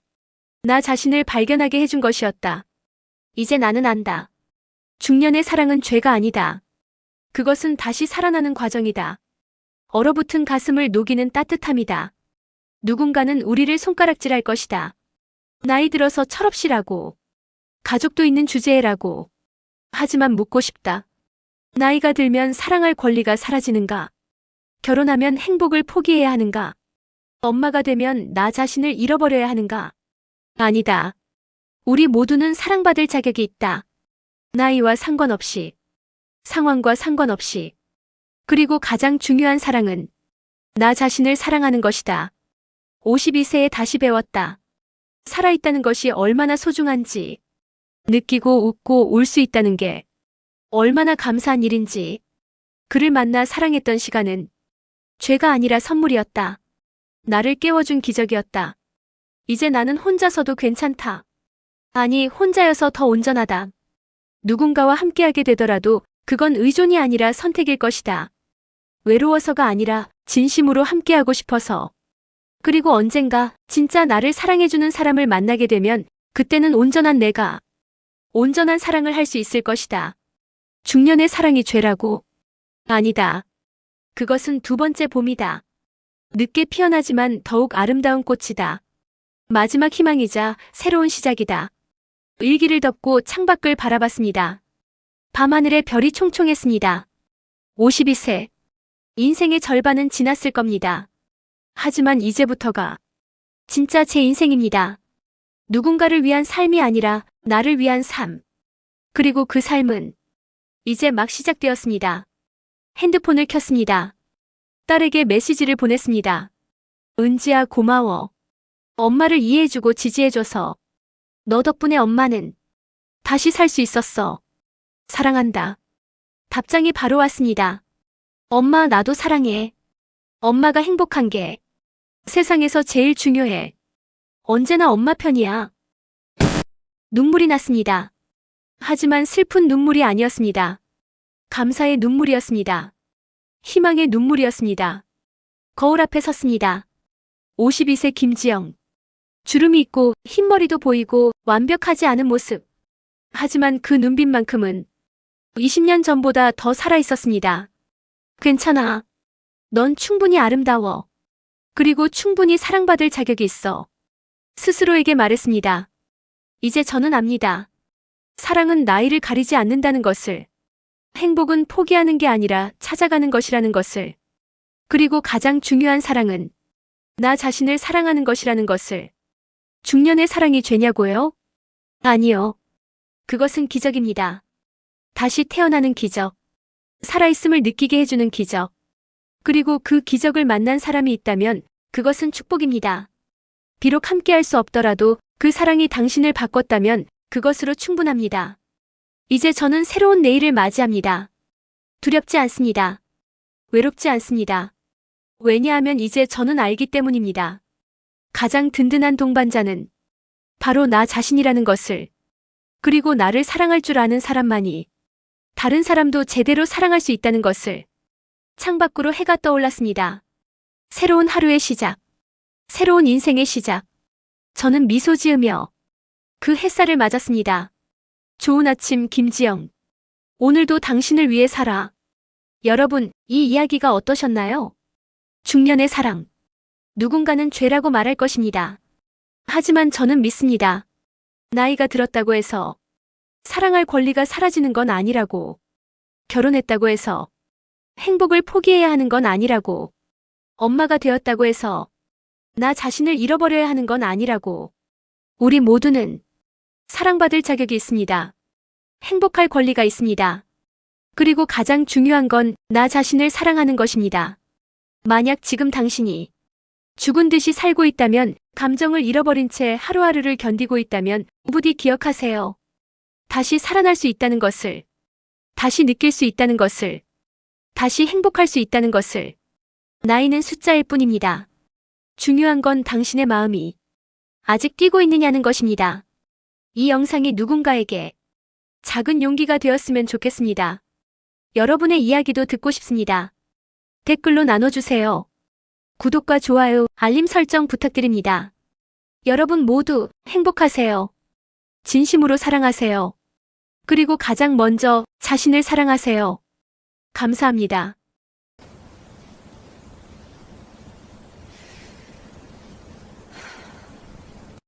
나 자신을 발견하게 해준 것이었다. 이제 나는 안다. 중년의 사랑은 죄가 아니다. 그것은 다시 살아나는 과정이다. 얼어붙은 가슴을 녹이는 따뜻함이다. 누군가는 우리를 손가락질할 것이다. 나이 들어서 철없이라고. 가족도 있는 주제라고. 하지만 묻고 싶다. 나이가 들면 사랑할 권리가 사라지는가? 결혼하면 행복을 포기해야 하는가? 엄마가 되면 나 자신을 잃어버려야 하는가? 아니다. 우리 모두는 사랑받을 자격이 있다. 나이와 상관없이, 상황과 상관없이. 그리고 가장 중요한 사랑은 나 자신을 사랑하는 것이다. 52세에 다시 배웠다. 살아있다는 것이 얼마나 소중한지, 느끼고 웃고 울 수 있다는 게 얼마나 감사한 일인지. 그를 만나 사랑했던 시간은 죄가 아니라 선물이었다. 나를 깨워준 기적이었다. 이제 나는 혼자서도 괜찮다. 아니, 혼자여서 더 온전하다. 누군가와 함께하게 되더라도 그건 의존이 아니라 선택일 것이다. 외로워서가 아니라 진심으로 함께하고 싶어서. 그리고 언젠가 진짜 나를 사랑해주는 사람을 만나게 되면 그때는 온전한 내가, 온전한 사랑을 할 수 있을 것이다. 중년의 사랑이 죄라고? 아니다. 그것은 두 번째 봄이다. 늦게 피어나지만 더욱 아름다운 꽃이다. 마지막 희망이자 새로운 시작이다. 일기를 덮고 창밖을 바라봤습니다. 밤하늘에 별이 총총했습니다. 52세. 인생의 절반은 지났을 겁니다. 하지만 이제부터가 진짜 제 인생입니다. 누군가를 위한 삶이 아니라 나를 위한 삶. 그리고 그 삶은 이제 막 시작되었습니다. 핸드폰을 켰습니다. 딸에게 메시지를 보냈습니다. 은지야, 고마워. 엄마를 이해해주고 지지해줘서. 너 덕분에 엄마는 다시 살 수 있었어. 사랑한다. 답장이 바로 왔습니다. 엄마, 나도 사랑해. 엄마가 행복한 게 세상에서 제일 중요해. 언제나 엄마 편이야. 눈물이 났습니다. 하지만 슬픈 눈물이 아니었습니다. 감사의 눈물이었습니다. 희망의 눈물이었습니다. 거울 앞에 섰습니다. 52세 김지영. 주름이 있고 흰머리도 보이고 완벽하지 않은 모습. 하지만 그 눈빛만큼은 20년 전보다 더 살아있었습니다. 괜찮아. 넌 충분히 아름다워. 그리고 충분히 사랑받을 자격이 있어. 스스로에게 말했습니다. 이제 저는 압니다. 사랑은 나이를 가리지 않는다는 것을. 행복은 포기하는 게 아니라 찾아가는 것이라는 것을. 그리고 가장 중요한 사랑은 나 자신을 사랑하는 것이라는 것을. 중년의 사랑이 죄냐고요? 아니요. 그것은 기적입니다. 다시 태어나는 기적. 살아있음을 느끼게 해주는 기적. 그리고 그 기적을 만난 사람이 있다면 그것은 축복입니다. 비록 함께할 수 없더라도 그 사랑이 당신을 바꿨다면 그것으로 충분합니다. 이제 저는 새로운 내일을 맞이합니다. 두렵지 않습니다. 외롭지 않습니다. 왜냐하면 이제 저는 알기 때문입니다. 가장 든든한 동반자는 바로 나 자신이라는 것을. 그리고 나를 사랑할 줄 아는 사람만이 다른 사람도 제대로 사랑할 수 있다는 것을. 창밖으로 해가 떠올랐습니다. 새로운 하루의 시작. 새로운 인생의 시작. 저는 미소 지으며 그 햇살을 맞았습니다. 좋은 아침, 김지영. 오늘도 당신을 위해 살아. 여러분, 이 이야기가 어떠셨나요? 중년의 사랑. 누군가는 죄라고 말할 것입니다. 하지만 저는 믿습니다. 나이가 들었다고 해서 사랑할 권리가 사라지는 건 아니라고. 결혼했다고 해서 행복을 포기해야 하는 건 아니라고. 엄마가 되었다고 해서 나 자신을 잃어버려야 하는 건 아니라고. 우리 모두는 사랑받을 자격이 있습니다. 행복할 권리가 있습니다. 그리고 가장 중요한 건 나 자신을 사랑하는 것입니다. 만약 지금 당신이 죽은 듯이 살고 있다면, 감정을 잃어버린 채 하루하루를 견디고 있다면 부디 기억하세요. 다시 살아날 수 있다는 것을, 다시 느낄 수 있다는 것을, 다시 행복할 수 있다는 것을. 나이는 숫자일 뿐입니다. 중요한 건 당신의 마음이 아직 뛰고 있느냐는 것입니다. 이 영상이 누군가에게 작은 용기가 되었으면 좋겠습니다. 여러분의 이야기도 듣고 싶습니다. 댓글로 나눠주세요. 구독과 좋아요, 알림 설정 부탁드립니다. 여러분 모두 행복하세요. 진심으로 사랑하세요. 그리고 가장 먼저 자신을 사랑하세요. 감사합니다.